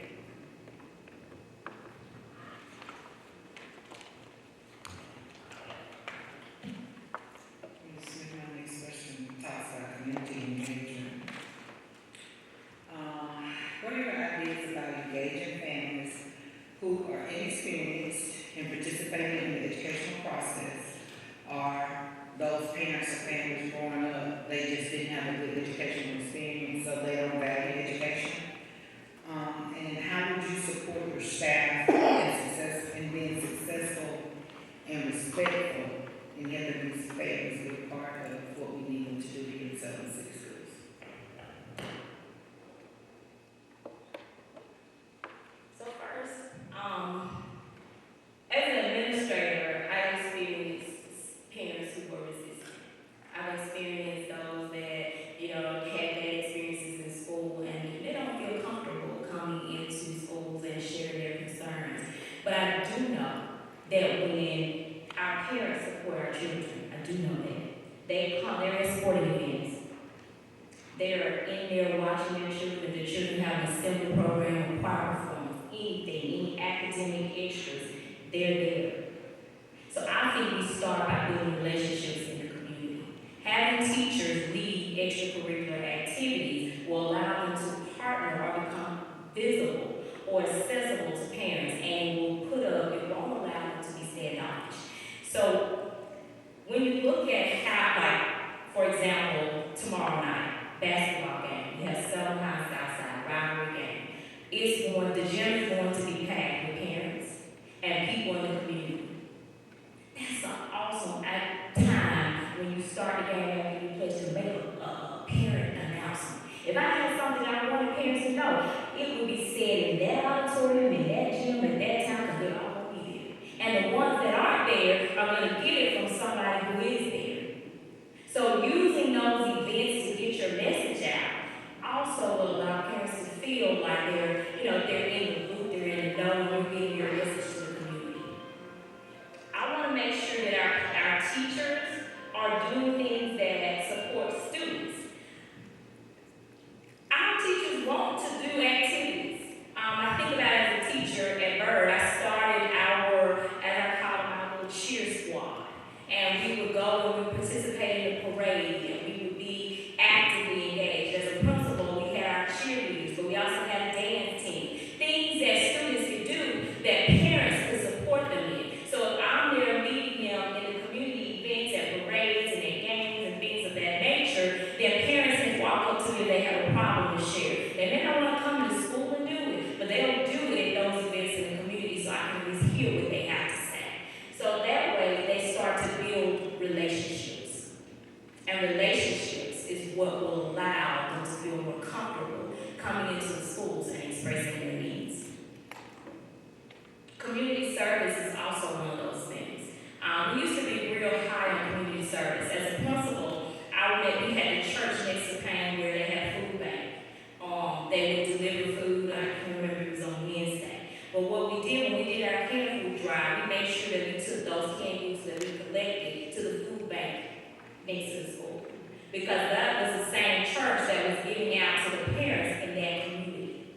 My next question talks about community engagement. What are your ideas about engaging families who are inexperienced in participating in the educational process, or those parents or families growing up, they just didn't have a good educational experience, so they don't value education? And how would you support But I do know that when our parents support our children, I do know that they're in sporting events. They're in there watching their children. The children have an assembly program, choir performance, anything, any academic extras, they're there. So I think we start by building relationships in the community. Having teachers lead extracurricular activities will allow them to partner or become visible or accessible to parents, and it won't allow them to be standoffish. So when you look at how, like, for example, tomorrow night, basketball game, we have Southern High Southside rivalry game. The gym is going to be packed with parents and people in the community. That's an awesome time when you start the game after you play to make a parent announcement. If I had something I wanted parents to know, it would be said in that auditorium, in that gym, at that time, because they're all going to be there. And the ones that aren't there are going to get it from somebody who is there. So using those events to get your message out also will allow parents to feel like they're in the loop, they're in the know, and you're getting your message to the community. I want to make sure that our teachers are doing things that support students. Our teachers want to do activities. I think about it as a teacher at Byrd. I started as I call them, our little cheer squad. And we would go and we would participate in the parade, and we would be actively engaged. As a principal, we had our cheerleaders, but we also had a dance team. Things that students could do that parents could support them in. So if I'm there leading them in the community events and parades and at games and things of that nature, then parents can walk up to me if they have a problem to share. They may not want to come to school and do it, but they'll do it at those events in the community so I can at least hear what they have to say. So that way they start to build relationships. And relationships is what will allow them to feel more comfortable coming into the schools and expressing their needs. Community service is also one of those things. We used to be real high on community service. As a principal, we had the church next to Payne where they had food bank. They would deliver food. I can't remember, it was on Wednesday. But what we did when we did our canned food drive, we made sure that we took those canned foods that we collected to the food bank next to the school. Because that was the same church that was giving out to the parents in that community.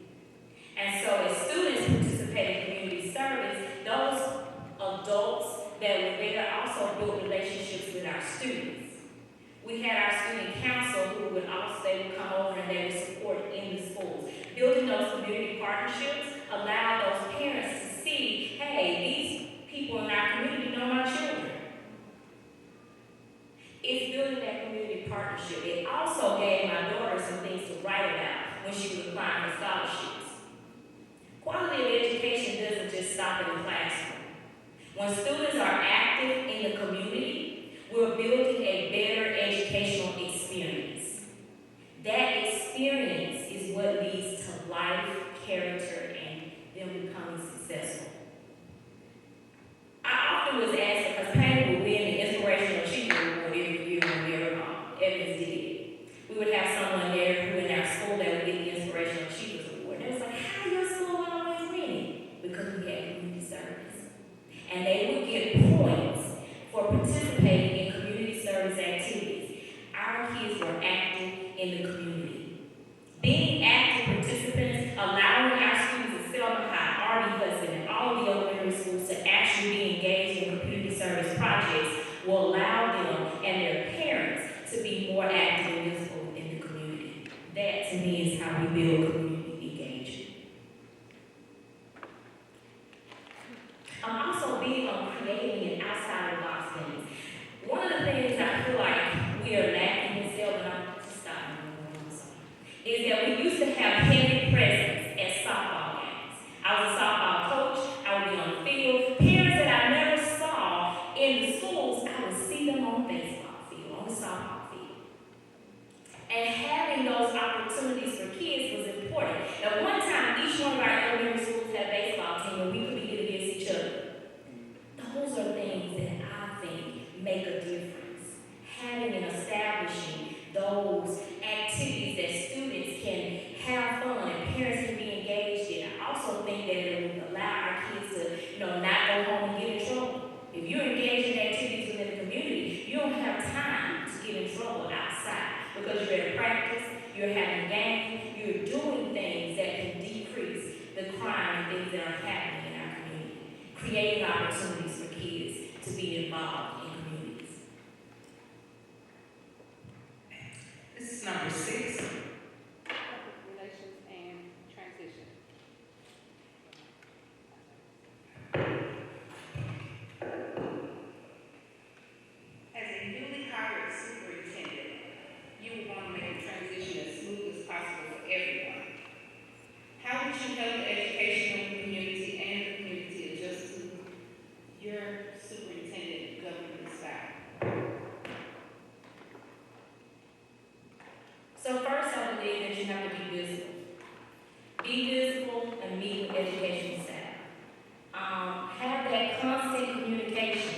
And so as students participate in community service, those adults that were there also built relationships with our students. We had our student council who would come over and they would support in the schools. Building those community partnerships allowed those parents to see, hey, these people in our community know my children. It's building that community partnership. It also gave my daughter some things to write about when she was applying for scholarships. Quality of education doesn't just stop in the classroom. When students are active in the community, we're building a better educational experience. That experience is what leads to life, character, and them becoming successful. I often was asked, because Payne would win the Inspirational Achievement Award every year when Evans did it. We would have someone there who in our school that would get the Inspirational Achievement Award. They was like, how your school always winning? Because we had community service. And they would get points for participating in community service activities. Our kids were active in the community. Being active participants, allowing our students at Selma High, Arby Hudson, and all of the elementary schools to actually be engaged in community service projects will allow them and their parents to be more active and visible in the community. That, to me, is how we build community engagement. I'm also big on creating an outside of box things. One of the things I feel like we are lacking in Selma, and I'm just stopping, is that we used to have heavy presence at softball games. I was a softball coach, I would be on the field. Parents that I never saw in the schools, I would see them on the baseball field, on the softball field. And having those opportunities for kids was important. Now, one time, each one of our elementary schools had a baseball team where we could be against each other. Those are things that I think make a difference. Having and establishing those activities that students can have fun you're having games, you're doing things that can decrease the crime and things that are happening in our community, creating opportunities for kids to be involved in communities. This is number 6. Public relations and transition. As a newly hired superintendent, you would want to make the transition as smooth as possible for everyone. How would you help the educational community and the community adjust to your superintendent government style? So first, I believe that you have to be visible. Be visible and meet with education staff. Have that constant communication.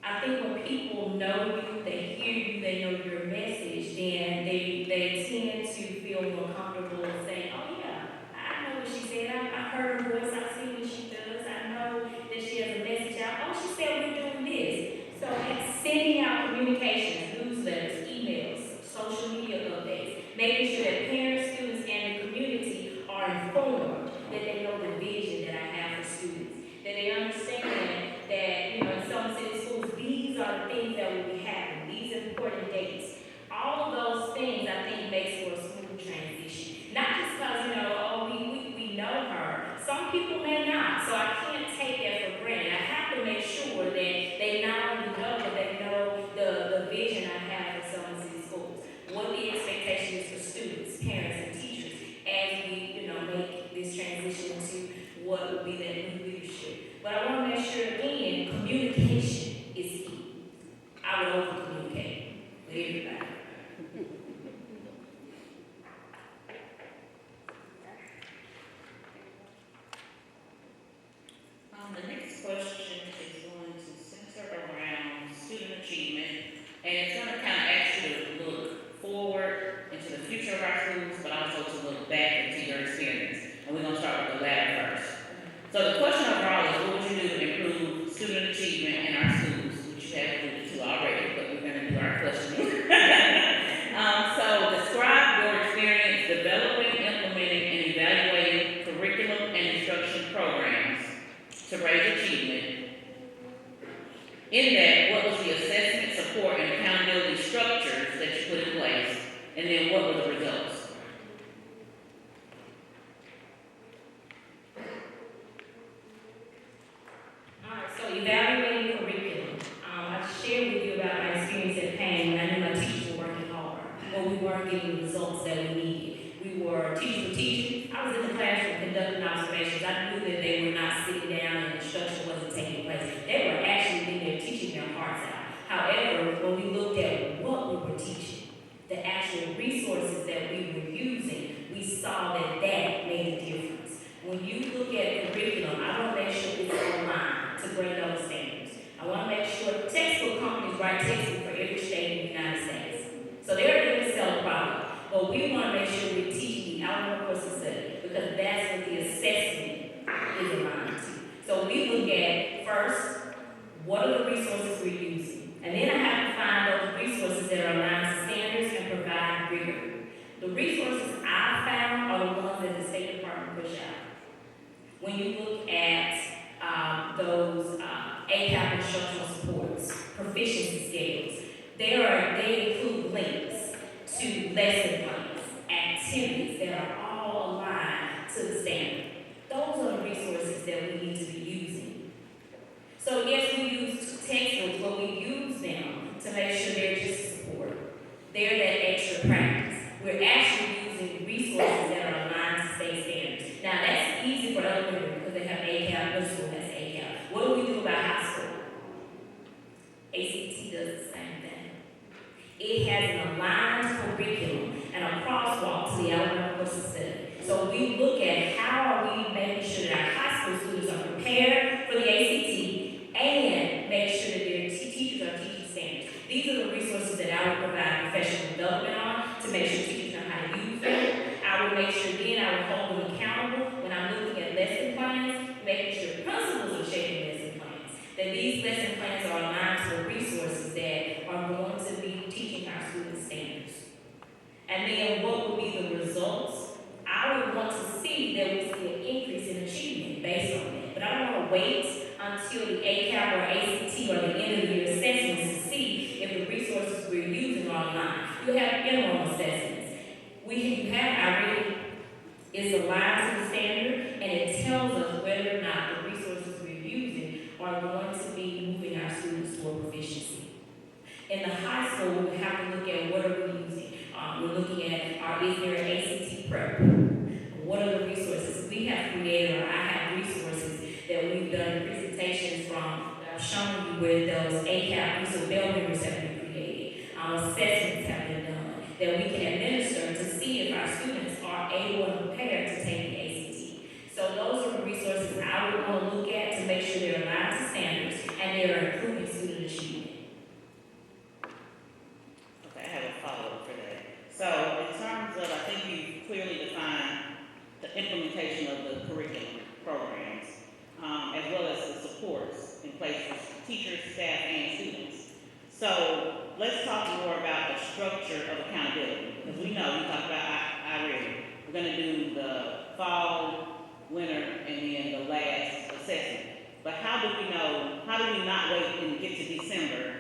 I think when people know you, they hear you, they know your message, then they tend to feel more comfortable saying, oh yeah, I know what she said, I heard her voice, I see what she does, I know that she has a message out, oh, she said we're doing this. So it's sending out communications, newsletters, emails, social media updates, making sure that parents, students, and the community are informed, that they know the vision that I have for students, that they understand that, you know, in some city schools, these are the things that will be happening, these important dates. All of those things, I think, makes for a smooth transition. Not just because, you know, oh, we know her. Some people may not, so I can't take that for granted. I have to make sure that they not only know, but they know the vision I have for some city schools. What the expectation is for students, parents, and teachers as we, you know, make this transition to what will be that new leadership. But I want to make sure, again, communication is key. I would over-communicate with everybody. The next question is going to center around student achievement, and it's going to kind of ask you to look forward into the future of our schools, but also to look back into your experience. And we're going to start with the latter first. So the question overall is, what would you do to improve student achievement in our schools, which you have alluded to already, but we're going to do our question. So describe your experience developing, implementing, and evaluating curriculum and instruction programs to raise achievement. In that, what was the assessment, support, and accountability structures that you put in place, and then what were the results? Alright, so evaluating curriculum. I shared with you about my experience at Payne when I knew my teachers were working hard, but we weren't getting the results that we needed. We were teachers were teaching. I was in the classroom conducting observations. I knew that they were not sitting down and instruction wasn't taking place. They were actually in there teaching their hearts out. However, when we looked at what we were teaching, the actual resources that we were using, we saw that that made a difference. When you look at curriculum, I want to make sure it's aligned to bring those standards. I want to make sure textbook companies write textbooks for every state in the United States. So they're going to sell a product. But we want to make sure we're teaching the outdoor course of study, because that's what the assessment is aligned to. So we look at, first, what are the resources we're using? And then I have to find those resources that are aligned to standards and provide rigor. The resources I found are the ones that the State Department push out. When you look at those ACAP instructional supports, proficiency scales, they include links to lesson plans, activities that are all aligned to the standard. Those are the resources that we need to be using. So yes, we use textbooks, but we use them to make sure they're just support. They're that extra practice. We're actually using resources that are aligned to state standards. Now that's easy for elementary because they have ACAP, middle school has ACAP. What do we do about high school? ACT does the same thing. It has an aligned curriculum and a crosswalk to the Alabama course of study. So we look at how are we making sure that our high school students are prepared for the ACT and make sure that their teachers are teaching standards. These are the resources that I would provide professional development on to make sure teachers know how to use them. I would make sure then I would hold them accountable when I'm looking at lesson plans, making sure principals are shaping lesson plans. That these lesson plans are aligned to the resources that are going to be teaching our students standards. And wait until the ACAP or ACT or the end of the year assessments to see if the resources we're using are online. You have interim assessments. You have our rating is aligned to the standard, and it tells us whether or not the resources we're using are going to be moving our students toward proficiency. In the high school, we have to look at what are we using. We're looking at, is there an ACT prep? What are the resources? We have created, or I have resources that we've done presentations from, that I've shown you where those ACAP, so bell ringers have been created, assessments have been done, that we can administer to see if our students are able and prepared to take the ACT. So those are the resources I would want to look at to make sure they're aligned to standards and they're improving student achievement. Okay, I have a follow-up for that. So in terms of, I think you clearly defined the implementation of the curriculum programs, as well as the supports in place for teachers, staff, and students. So let's talk more about the structure of accountability, because we know, we talked about we're gonna do the fall, winter, and then the last assessment. But how do we not wait and get to December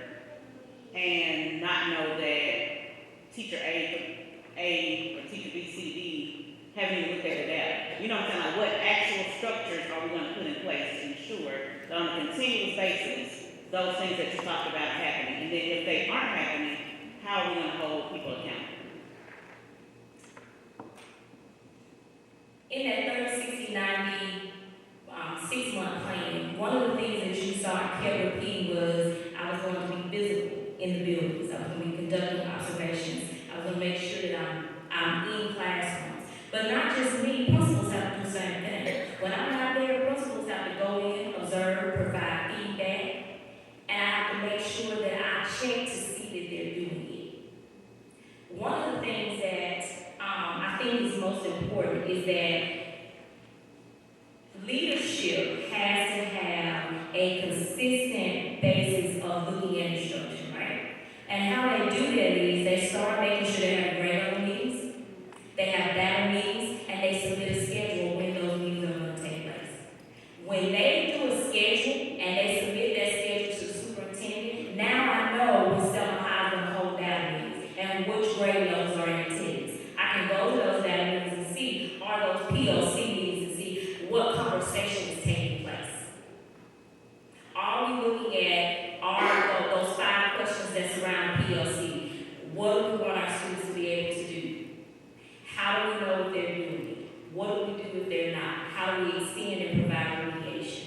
and not know that teacher A or teacher B, C, D haven't even looked at the data? You know what I'm saying? Like, what actual structures are we gonna put in place to ensure that on a continuous basis, those things that you talked about happening? And then if they aren't happening, how are we gonna hold people accountable? In that 30, 60, 90, 6-month plan, one of the things that you saw I kept repeating was I was going to be visible in the buildings. I was going to be conducting observations. I was going to make sure that I'm in classrooms. But not just me, principals have to do the same thing. When I'm out there, principals have to go in, observe, provide feedback, and I have to make sure that I check to see that they're doing it. One of the things that I think is most important is that leadership has to have a consistent basis of looking at instruction, right? And how they do that is they start making sure they have regular meetings, they have data meetings, and they submit a schedule when those meetings are going to take place. When they do a schedule and they submit that schedule to the superintendent, now I know when Selma High is going to hold data meetings and which grade levels are in attendance. I can go to those data meetings and see, are those PLC meetings and see what conversation is taking place. Are we looking at, those 5 questions that surround PLC? What do we want our students to be able to do? How do we know if they're doing it? What do we do if they're not? How do we extend and provide remediation?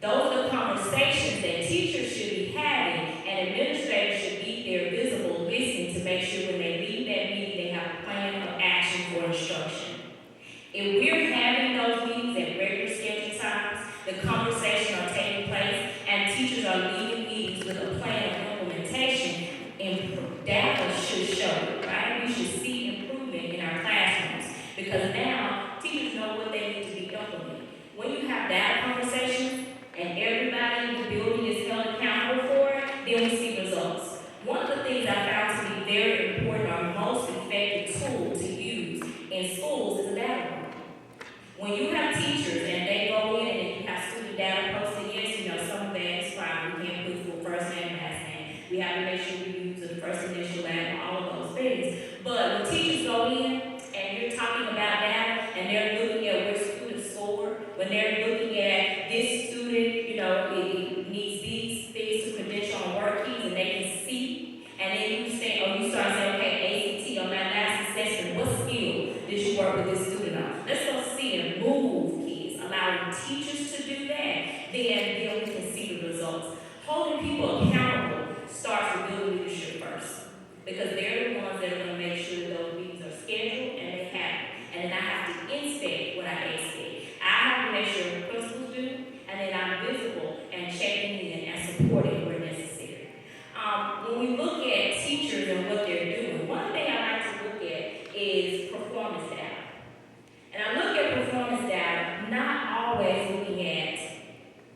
Those are the conversations that teachers should be having, and administrators should be there visible, listening to make sure when they leave that meeting, they have a plan of action for instruction. If we're having those meetings at regular scheduled times, the conversations are taking place, and teachers are leaving meetings with a plan of implementation, and data should show it, right? We should see improvement in our classrooms, because now teachers know what they need to be implementing. When you have data conversations, and everybody in the building is held accountable for it, then we see results. One of the things I found to be very important or most effective tool to use in schools is a data room. When you have teachers and they go in and you have student data posted, yes, some of that is fine. We can't put full first name and last name. We have to make sure we use the first initial and all of those things. But when teachers go in and you're talking about data and they're looking at where students score, when they're looking at this student, it needs these things to credential on work keys and they can see, and then you start saying, okay, ACT on that last assessment, what skill did you work with this student on? Let's go see and move kids, allowing teachers to do that, then we can see the results. Holding people accountable starts with building leadership first, because they're the ones that are going to make sure those meetings are scheduled and they happen. And then I have to inspect what I expect. I have to make sure the principals do, and then I'm visible and checking in and supporting where necessary. When we look at teachers and what they're doing, one thing I like to look at is performance data. And I look at performance data, not always looking at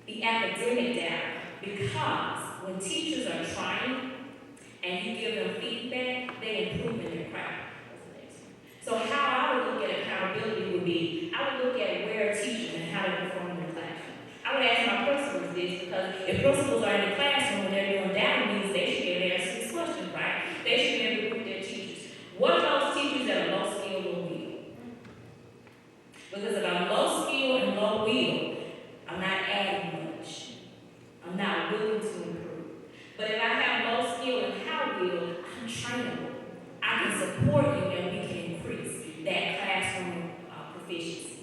the academic data, because when teachers are trying and you give them feedback, they improve in their craft. So how I would look at accountability would be, I would look at where teachers and how they perform in the classroom. I would this, because if principals are in the classroom and they're doing data meetings, they should be able to answer these questions, right? They should be able to group their teachers. What are those teachers that are low skill, low will? Because if I'm low skill and low will, I'm not adding much. I'm not willing to improve. But if I have low skill and high will, I'm trainable. I can support you and we can increase that classroom proficiency.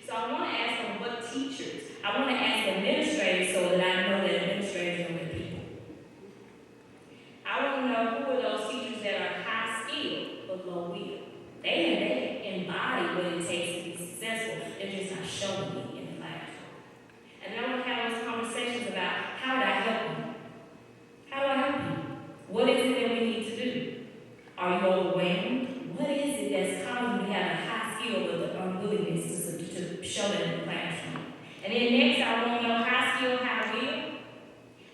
So I want to ask them what teachers, I want to ask administrators so that I know that administrators know their people. I want to know who are those teachers that are high skill but low will. They embody what it takes to be successful. They're just not showing me in the classroom. And then I want to have those conversations about how do I help you? How do I help you? What is it that we need to do? Are you overwhelmed? What is it that's causing you to have a high skill but the unwillingness to show that in the classroom? And then next, I want to know high skill, high will.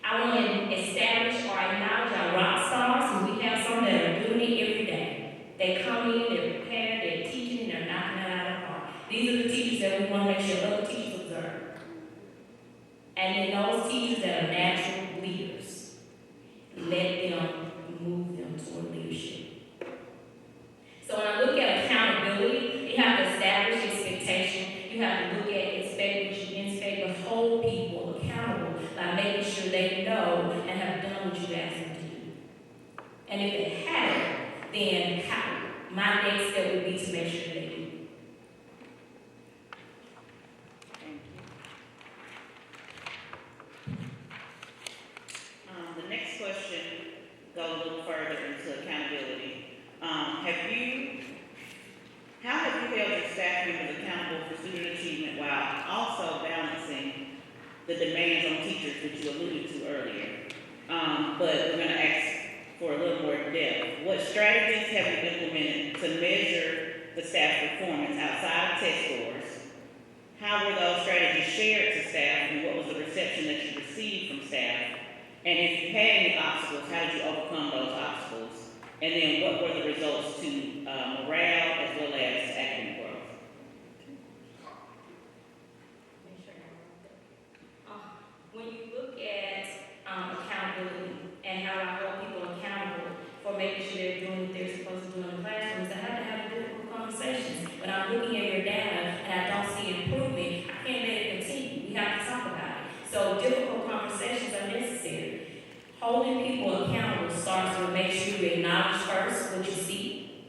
I want to establish or acknowledge our rock stars, and we have some that are doing it every day. They come in, they're prepared, they're teaching, and they're knocking it out of the park. These are the teachers that we want to make sure other teachers observe. And then those teachers that are natural leaders, let them move them toward leadership. So when I look at accountability, you have to establish expectation. You have to look at inspect, but hold people accountable by making sure they know and have done what you asked them to do. And if they haven't, then my next step would be to make sure they do. The next question goes a little further into accountability. How have you held your staff members accountable for student achievement while also balancing the demands on teachers that you alluded to earlier? But we're going to ask for a little more depth. What strategies have you implemented to measure the staff performance outside of test scores? How were those strategies shared to staff, and what was the reception that you received from staff? And if you had any obstacles, how did you overcome those obstacles? And then what were the results to morale as well as academic growth? When you look at accountability and how I hold people accountable for making sure they're doing what they're supposed to do in the classrooms, I have to have difficult conversations. When I'm looking at your data and I don't see improvement, I can't let it continue. We have to talk about it. So difficult conversations are necessary. Holding people accountable starts with make sure you acknowledge first what you see.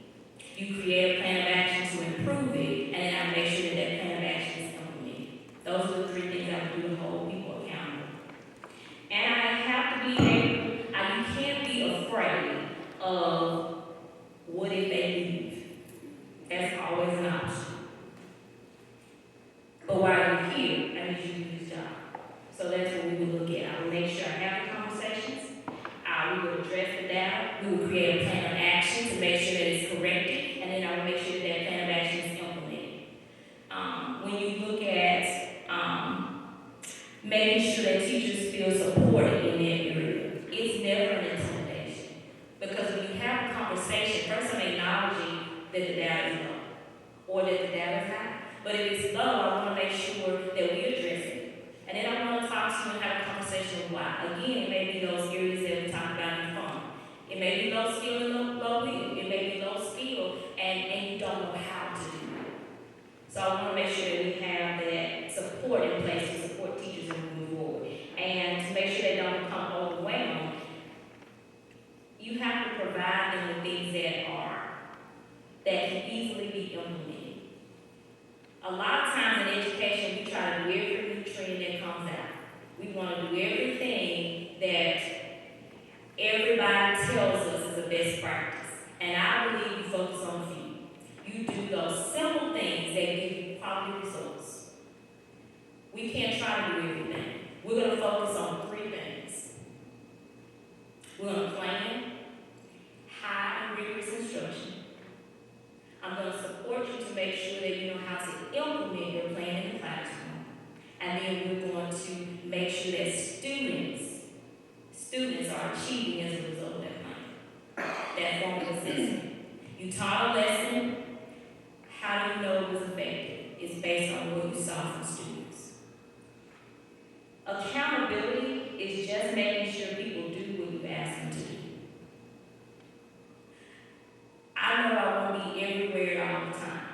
You create a plan of action to improve it, and then I make sure that that plan of action is implemented. Those are the three things I would do to hold people accountable. And I have to be able, you can't be afraid of what if they leave. That's always an option. But while you're here, I need you to do this job. So that's what we would look at. I would make sure I have the conversations. We would address the data. We would create a plan of action to make sure that it's corrected, and then I would make sure that that plan of action is implemented. When you look at making sure that teachers feel supported in that area, it's never an intimidation. Because when you have a conversation, first I'm acknowledging that the data is low, or that the data is high. But if it's low, I want to make sure that we address it. And then I want to talk to you and have a conversation of why. Again, it may be those areas that we talked about in the phone. It may be low skill and low will. It may be low skill and you don't know how to do it. So I want to make sure that we have that support in place to support teachers as we move forward. And to make sure they don't become overwhelmed, you have to provide them with things that can easily be implemented. A lot of times in education, we try to do every new trend that comes out. We want to do everything that everybody tells us is the best practice. And I believe you focus on a few. You do those simple things that give you quality results. We can't try to do everything. We're going to focus on three things. We're going to plan high and rigorous instruction. I'm going to support you to make sure that you know how to implement your plan in the classroom. And then we're going to make sure that students are achieving as a result of that plan. That form of assessment. You taught a lesson. How do you know it was effective? It's based on what you saw from students. Accountability is just making sure people do what you ask them to do. I know I won't be everywhere all the time,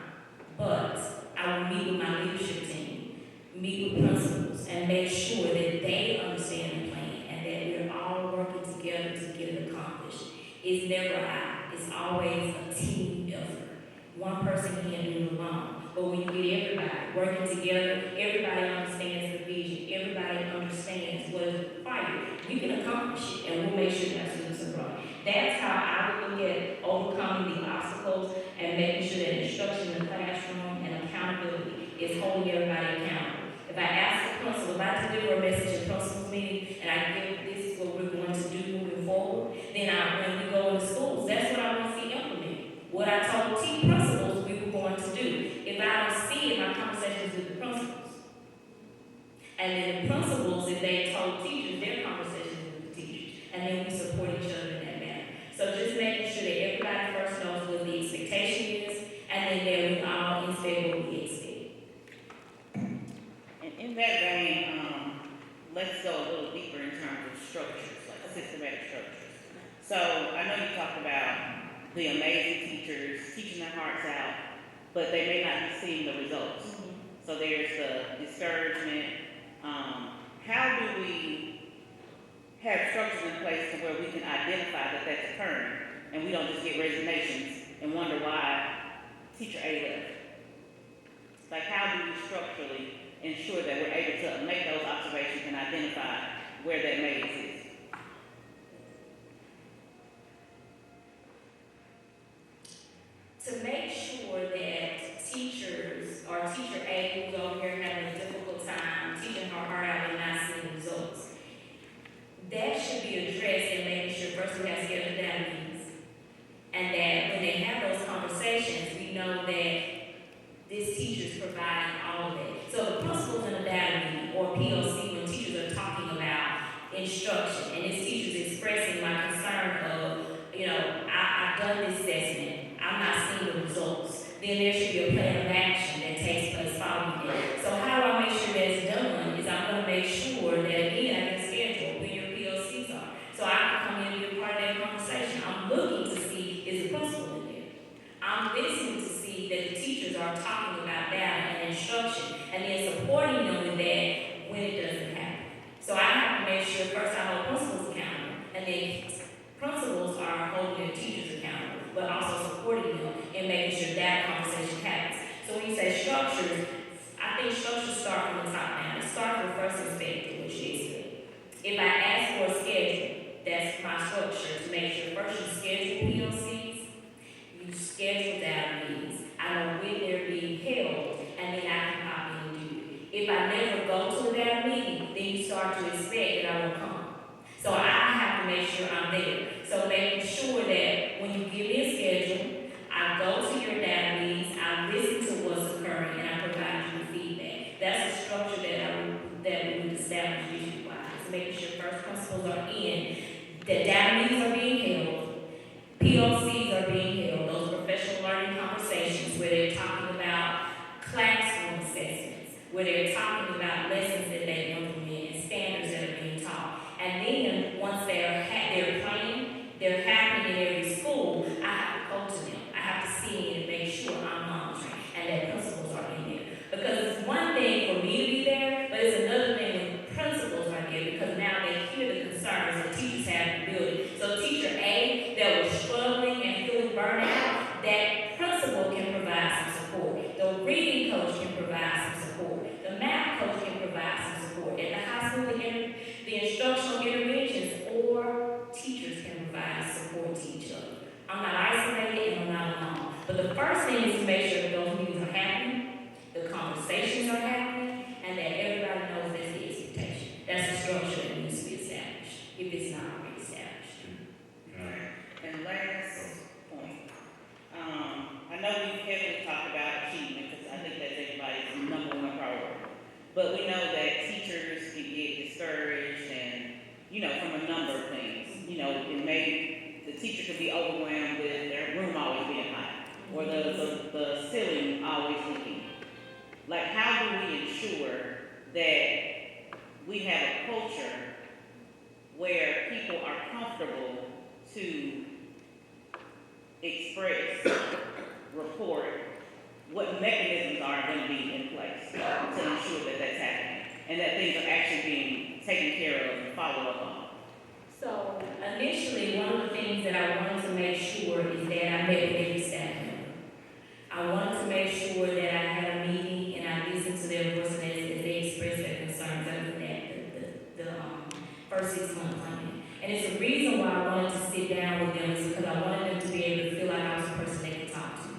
but I will meet with my leadership team, meet with principals, and make sure that they understand the plan and that we're all working together to get it accomplished. It's never I, it's always a team effort. One person can't do it alone. But when you get everybody working together, everybody understands the vision, everybody understands what is required, we can accomplish it, and we'll make sure that students are right. That's how I would look at overcoming the obstacles and making sure that instruction in the classroom and accountability is holding everybody accountable. If I ask the principal, if I deliver a message at principal's meeting and I give this is what we're going to do moving forward, then when we go into schools, that's what I want to see implemented. What I told principals we were going to do. If I don't see it, my conversations with the principals. And then the principals, if they told teachers, their conversations with the teachers. And then we support each other in that manner. So just making sure that everybody first knows what the expectation is, and then we all inspect what we expect. And in that vein, let's go a little deeper in terms of structures, like systematic structures. So I know you talked about the amazing teachers teaching their hearts out, but they may not be seeing the results. So there's the discouragement. How do we have structures in place to where we can identify that that's occurring, and we don't just get resignations and wonder why teacher A left? Like, how do we structurally ensure that we're able to make those observations and identify where that may exist? To make sure that teachers or teacher A who's over here having a difficult time teaching her heart out and not seeing results, that should be addressed in making sure first we have scheduled down meetings. And that when they have those conversations, we know that this teacher's providing all of it. So the principals in a data meeting or POC, when teachers are talking about instruction and this teacher's expressing my concern of, I've done this assessment, I'm not seeing the results, then there should be a plan of action that takes place following it. So how do I make sure that's done is I'm going to make sure that, again, I can schedule when your POCs are. So I can come in and be a part of that conversation. I'm looking to see, is the principal in there? I'm listening to see that the teachers are talking about data and instruction and then supporting them with that when it doesn't happen. So I have to make sure first I hold principals accountable, and then principals are holding their teachers accountable, but also supporting them and making sure that conversation happens. So when you say structures, I think structures start from the top down. It starts with first inspecting, which is if I ask for a schedule, that's my structure to make sure first you schedule POCs, you schedule data meetings. I know when they're being held, and then I can pop in and do it. If I never go to a data meeting, then you start to expect that I will come. So I have to make sure I'm there. So making sure that when you give me a schedule, I go to your data meetings, I listen to what's occurring, and I provide you with feedback. That's a structure that we would establish district-wide. So making sure first principles are in, that data meetings are being held, POCs are being held, those professional learning conversations where they're talking about classroom assessments, where they're talking about lessons that they implement and standards that are being taught. And then once they're playing, they're happening in every school, I have to go to them. I have to see and make sure I'm monitoring and that principals are in there. Because it's one thing for me to be there, but it's another thing when principals are there because now they hear the concerns that teachers have in the building. So teacher A that was struggling and feeling burnout, that principal can provide some support. The reading coach can provide some support. The math coach can provide some support. At the high school, the instructional interventions or teachers can provide support to each other. I'm not isolated and I'm not alone. But the first thing is to make sure that those meetings are happening, the conversations are happening, and that everybody knows that's the expectation. That's the structure that needs to be established, if it's not already established. And last point, I know we heavily talk about achievement because I think that's everybody's number one priority. But we know that teachers can get discouraged and, from a number of things. The teacher could be overwhelmed with their room always being hot or the ceiling always leaking. Like, how do we ensure that we have a culture where people are comfortable to express, report, what mechanisms are going to be in place to ensure that that's happening and that things are actually being taken care of and followed up on. So initially, one of the things that I wanted to make sure is that I met with every staff member. I wanted to make sure that I had a meeting and I listened to their voices as they expressed their concerns over the first 6 month plan. And it's the reason why I wanted to sit down with them is because I wanted them to be able to feel like I was a person they could talk to.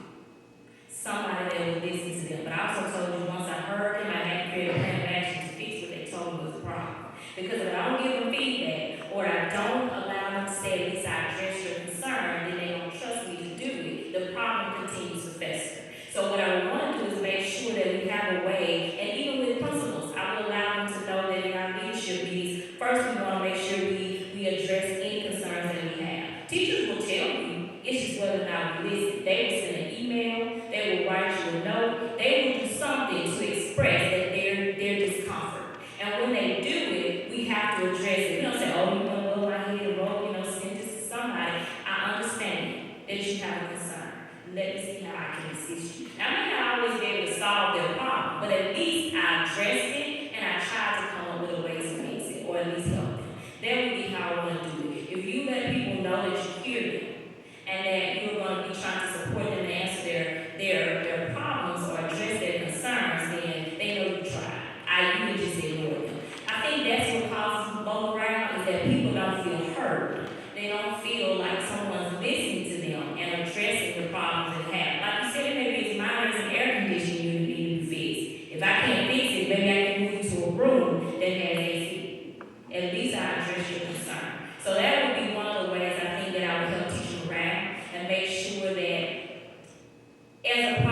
Somebody that would listen to them. But I also told you once I heard them, I had to create a plan of action to fix what they told me was the problem. Because if I don't give them feedback, or I don't allow them to say, at least I address your concern, then they don't trust me to do it, the problem continues to fester. So what I want to do is make sure that we have a way, and even with principals, I will allow them to know that in our leadership meetings, first we want to make sure we address any concerns that we have. Teachers will tell you, it's just whether or not we listen. They will send an email, they will write you a note, they will do something to express that their discomfort. And when they do it, we have to address it. We don't say, oh, you want to go out here and roll, send this to somebody. I understand that you have a concern. Let me see how I can assist you. Now, I may not always be able to solve their problem, but at least I addressed it and I tried to come up with a way to fix it, or at least help them. That would be how I want to do it. If you let people know that you hear them and that you're going to be trying to support them and answer their problems or address their concerns, then they know you tried. You would just ignore them. I think that's what causes low ground is that people don't feel heard. They don't feel like someone's listening to them and addressing the problems they have. Like you said, maybe it's mine as an air conditioning unit need to be fixed. If I can't fix it, maybe I can move you to a room that has AC. At least I address your concern. So that would be one of the ways I think that I would help teach morale and make sure that as a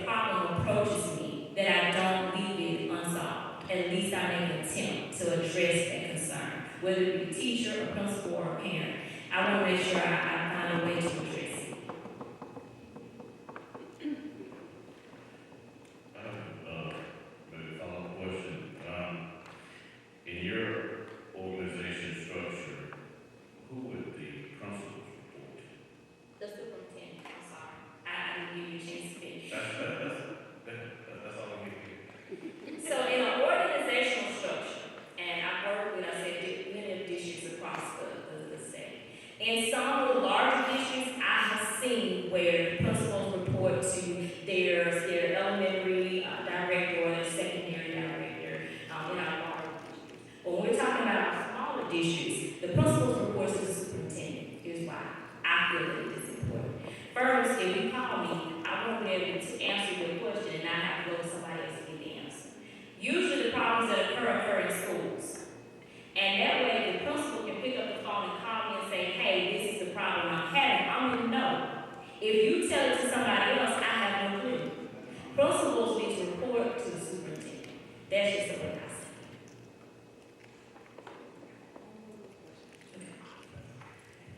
problem approaches me, that I don't leave it unsolved. At least I make an attempt to address that concern, whether it be a teacher, a principal, or a parent. I want to make sure I find a way to address it. Maybe a follow-up question. In your organization structure, who would the principals report to? The superintendent, I'm sorry. I didn't give you a chance to finish. That's all I'm getting. So in an organizational structure, and I work with, I said, many districts across the state. In some of the larger districts, I have seen where principals report to their elementary director or their secondary director in our larger districts. When we're talking about our smaller districts, the principals report to the superintendent. Here's why I feel that it is important. First, if you call me, I won't be able to answer your question and I have to go to somebody else to get the answer. Usually the problems that occur in schools. And that way the principal can pick up the phone and call me and say, hey, this is the problem I'm having. I'm going to know. If you tell it to somebody else, I have no clue. Principals need to report to the superintendent. That's just the way I see it.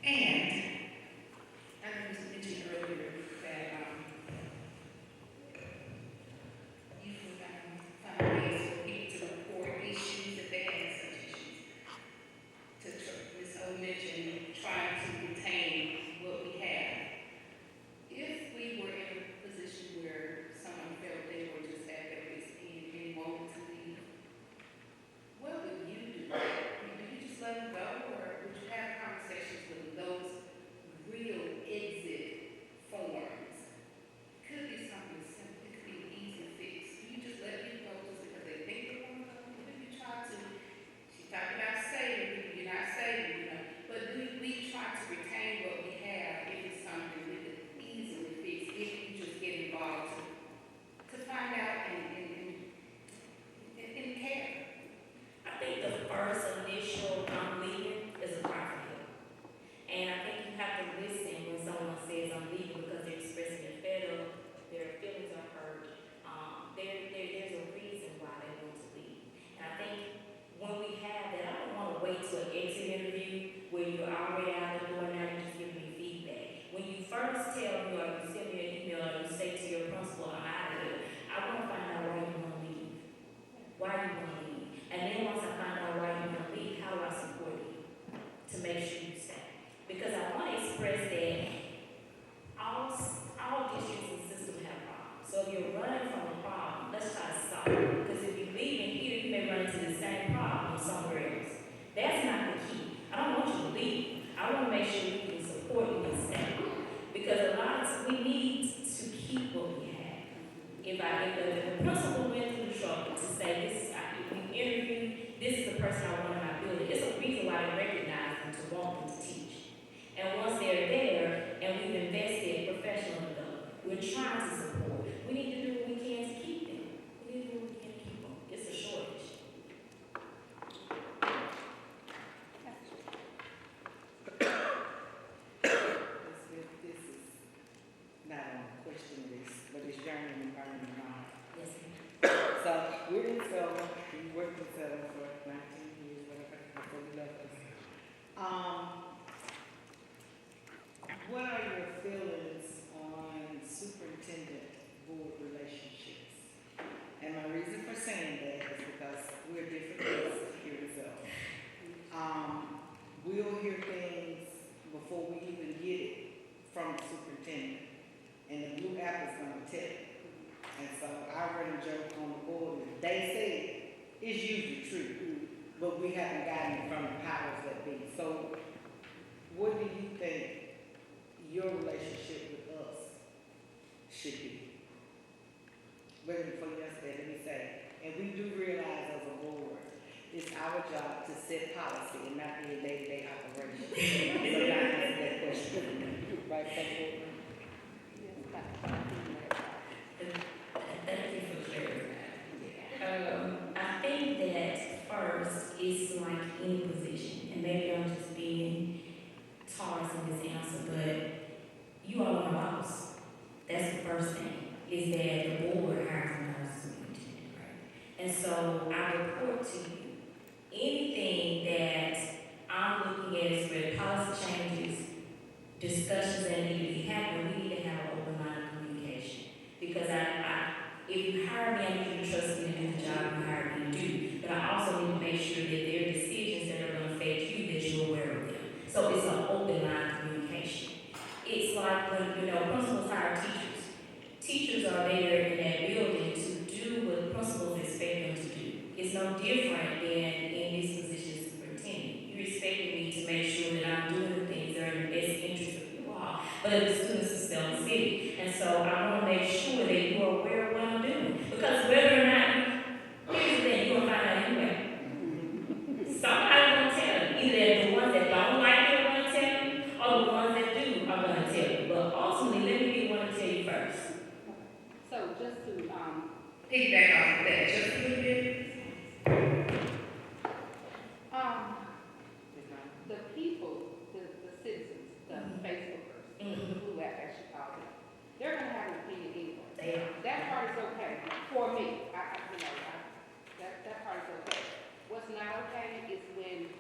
And I know you mentioned earlier that you find ways for people to report issues if they have such issues. Ms. O mentioned trying to retain what we have. If we were in a position where someone felt they were just support. Because if you leave in here, you may run into the same problem somewhere else. That's not the key. I don't want you to leave. I want to make sure you can support you and stay. Because a lot of we need to keep what we have. If the principal went through the trouble to say this, we interviewed, this is the person I want in my building. It's a reason why they recognize them to want them to teach. And once they're there and we've invested professional development, we're trying to support. We need to do what we can to keep them. We need to do what we can to keep them. It's a shortage. This is not on the question list, but it's yearning and burning mind. Yes, ma'am. So we're in Selma, we worked in Selma for 19 years, whatever, before we left us. What are your feelings on superintendent board relationships? And my reason for saying that is because we're different places here in Selma. We'll hear things before we even get it from the superintendent, and the blue apple's gonna tell it. And so I run a joke on the board, if they say it's usually true, but we haven't gotten it from the powers that be. So what do you think your relationship with us should be? Wait, before you answer that, let me say, and we do realize as a board, it's our job to set policy and not be a day-to-day operation. So now answer that question. Right, thank you. Thank you for clarifying. I think that first it's like any position, and maybe I'm just being Taurus in this answer, but you all are my boss. That's the first thing, is that the board hires another superintendent, right? And so I report to you anything that I'm looking at is where policy changes, discussions that need to be happening, we need to have an open line of communication. Because if you hire me, I need you to trust me to do the job you hired me to do. But I also need to make sure that there are decisions that are going to affect you, that you're aware of them. So it's an open line of communication. It's like when, principals hire teachers. Teachers are there in that building to do what principals expect them to do. It's no different than in this position as superintendent. You're expecting me to make sure that I'm doing the things that are in the best interest of you all, but of the students of Selma City. And so I want to make sure that you are aware of what I'm doing. Because whether or not here's the thing, you're going to find out anyway. Somebody's going to tell you. Either the ones that don't like it are going to tell you, or the ones that do are going to tell you. But ultimately, let me be the one to tell you first. So just to, Piggyback off of that just a little bit. the people, the citizens, the Facebookers, the blue app, as you call it, they're gonna have an opinion anyway. They are. That part is okay for me. That part is okay. What's not okay is when,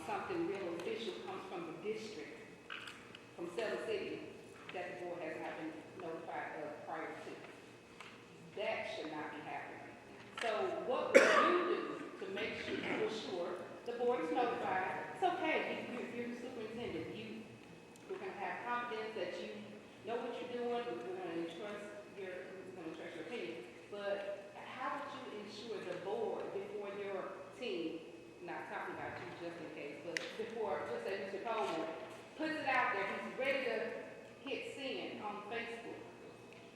something real official comes from the district, from Selma City, that the board has not been notified of prior to. That should not be happening. So what would you do to make sure the board is notified? It's okay, you're the superintendent, we're gonna have confidence that you know what you're doing, we're gonna trust your opinion. But how would you ensure the board, before your team, not talking about you just in case, but before, just as Mr. Coleman, puts it out there, he's ready to hit send on Facebook,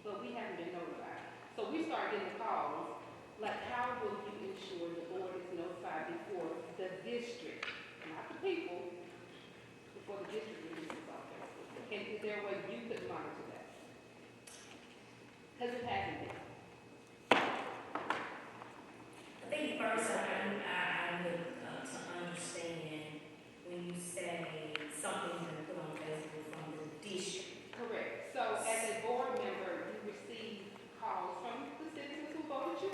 but we haven't been notified. So we start getting calls, like how will you ensure the board is notified before the district, not the people, before the district releases on Facebook? And is there a way you could monitor that? Because it hasn't been. I think first I would to understand when you say something's been put on Facebook from the district. Correct. So as a board member, you receive calls from the citizens who voted you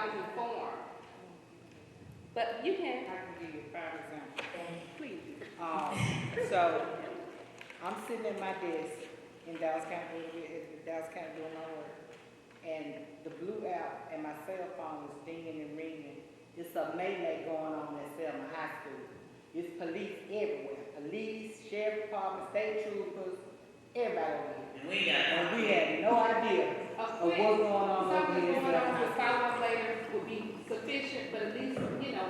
was informed. But you can, I can give you a prime example. please. So, I'm sitting at my desk in Dallas County, doing my work, and the blue app and my cell phone is dinging and ringing. It's a melee going on at Selma High School. It's police everywhere, police, sheriff department, state troopers, everybody over here. And we got. And we had no idea A of quick, what's going on over something here. going on to follow up later would be sufficient, but at least, you know.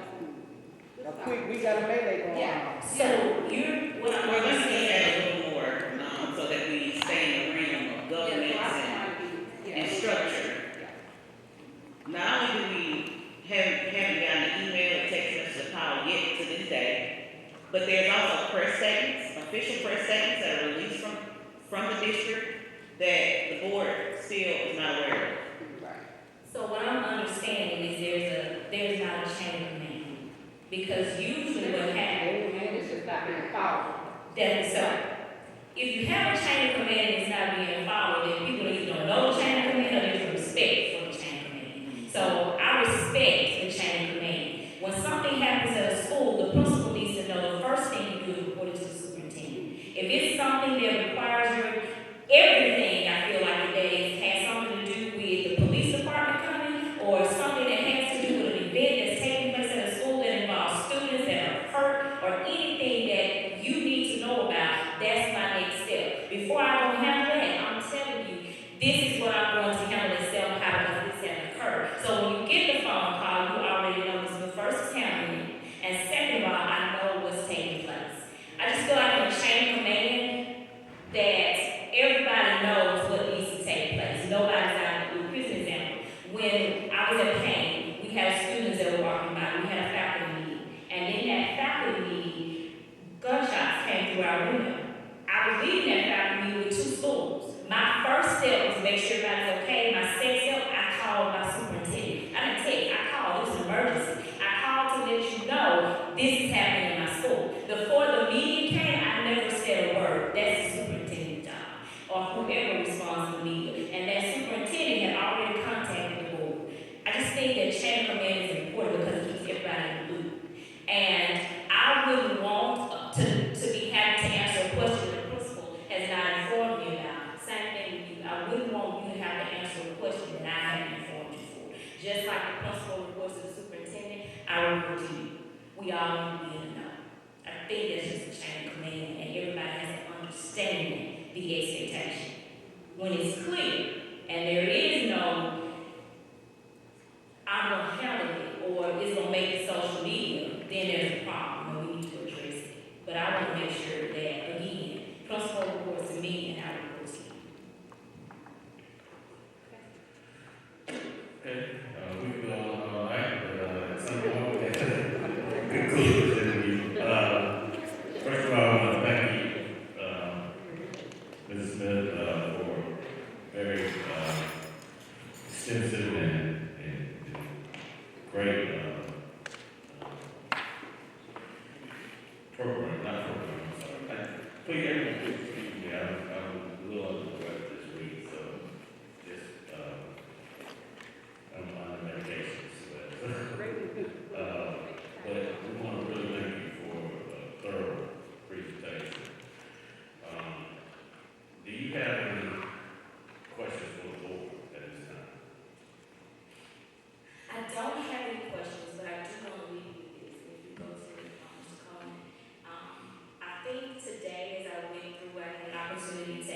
A quick, we got a melee going Yeah. on. So what I'm Well, let's look understanding. at it a little more, so that we stay in the realm of Yeah, so government I'm trying to be, yeah. and structure. Not only do we haven't gotten an email or text message or call yet to this day, but there's also press statements, official press statements that are released from the district that the board still is not aware of. Right. So what I'm understanding is there's not a chain of command. Because usually what happens, And it's just not being followed. that so, if you have a chain of command and it's not being followed, then people either don't know the chain of command or there's respect for the chain of command. So I respect the chain of command. When something happens at a school, the principal needs to know the first thing you do is report it to the superintendent. If it's something that requires everything, I feel like today has something to do with the police department coming, or something that has to do with an event that's taking place at a school that involves students that are hurt, or anything that you need to know about, that's my next step. Before I go handle that, I'm telling you, this is what I'm going to handle and sell how because this has occurred. So when you get the phone call, you already know this is the first is handling it, and second of all, I know what's taking place. I just feel like in a chain of command that everybody knows what needs to take place. Nobody's out of the loop. Here's an example. When I was at Payne, we had students that were walking by. We had a faculty meeting. And in that faculty meeting, gunshots came through our window. I was leading that faculty meeting with 2 schools. My first step was to make sure everybody's okay. My second step, I called my superintendent. I didn't text, I called. It was an emergency. I called to let you know this is happening in my school. Before the meeting came, I never said a word. That's the superintendent's job, or whoever responds to the media. And that superintendent had already contacted the board. I just think that chain of command is important because it keeps everybody in the loop. And I wouldn't want to be having to answer a question that the principal has not informed me about. Same thing with you. I wouldn't want you to have to answer a question that I haven't informed you for. Just like the principal reports to the superintendent, I report to you. We all need to be in the know. I think that's just a chain of command, and everybody has to understand the expectation. When it's clear, and there is no, I'm gonna handle it, or it's gonna make it social media, then there's a problem, and we need to address it. But I wanna make sure that, again, principal reports to me and I report to you. Okay, we can go on all night, but, at some point, we have to conclude this interview. First of all, I want to thank you, Mrs. Smith, for very, extensive and great, program, not program, I'm sorry. Please, everyone, please excuse me, I'm a little under the weather this week, so just, I'm on medications, but we want to really thank you for a thorough presentation. Do you have any questions for the board at this time? I don't have any questions, but I do want to leave you with this, if you go to Mr. Cohen. I think today, as I went through, I had an opportunity to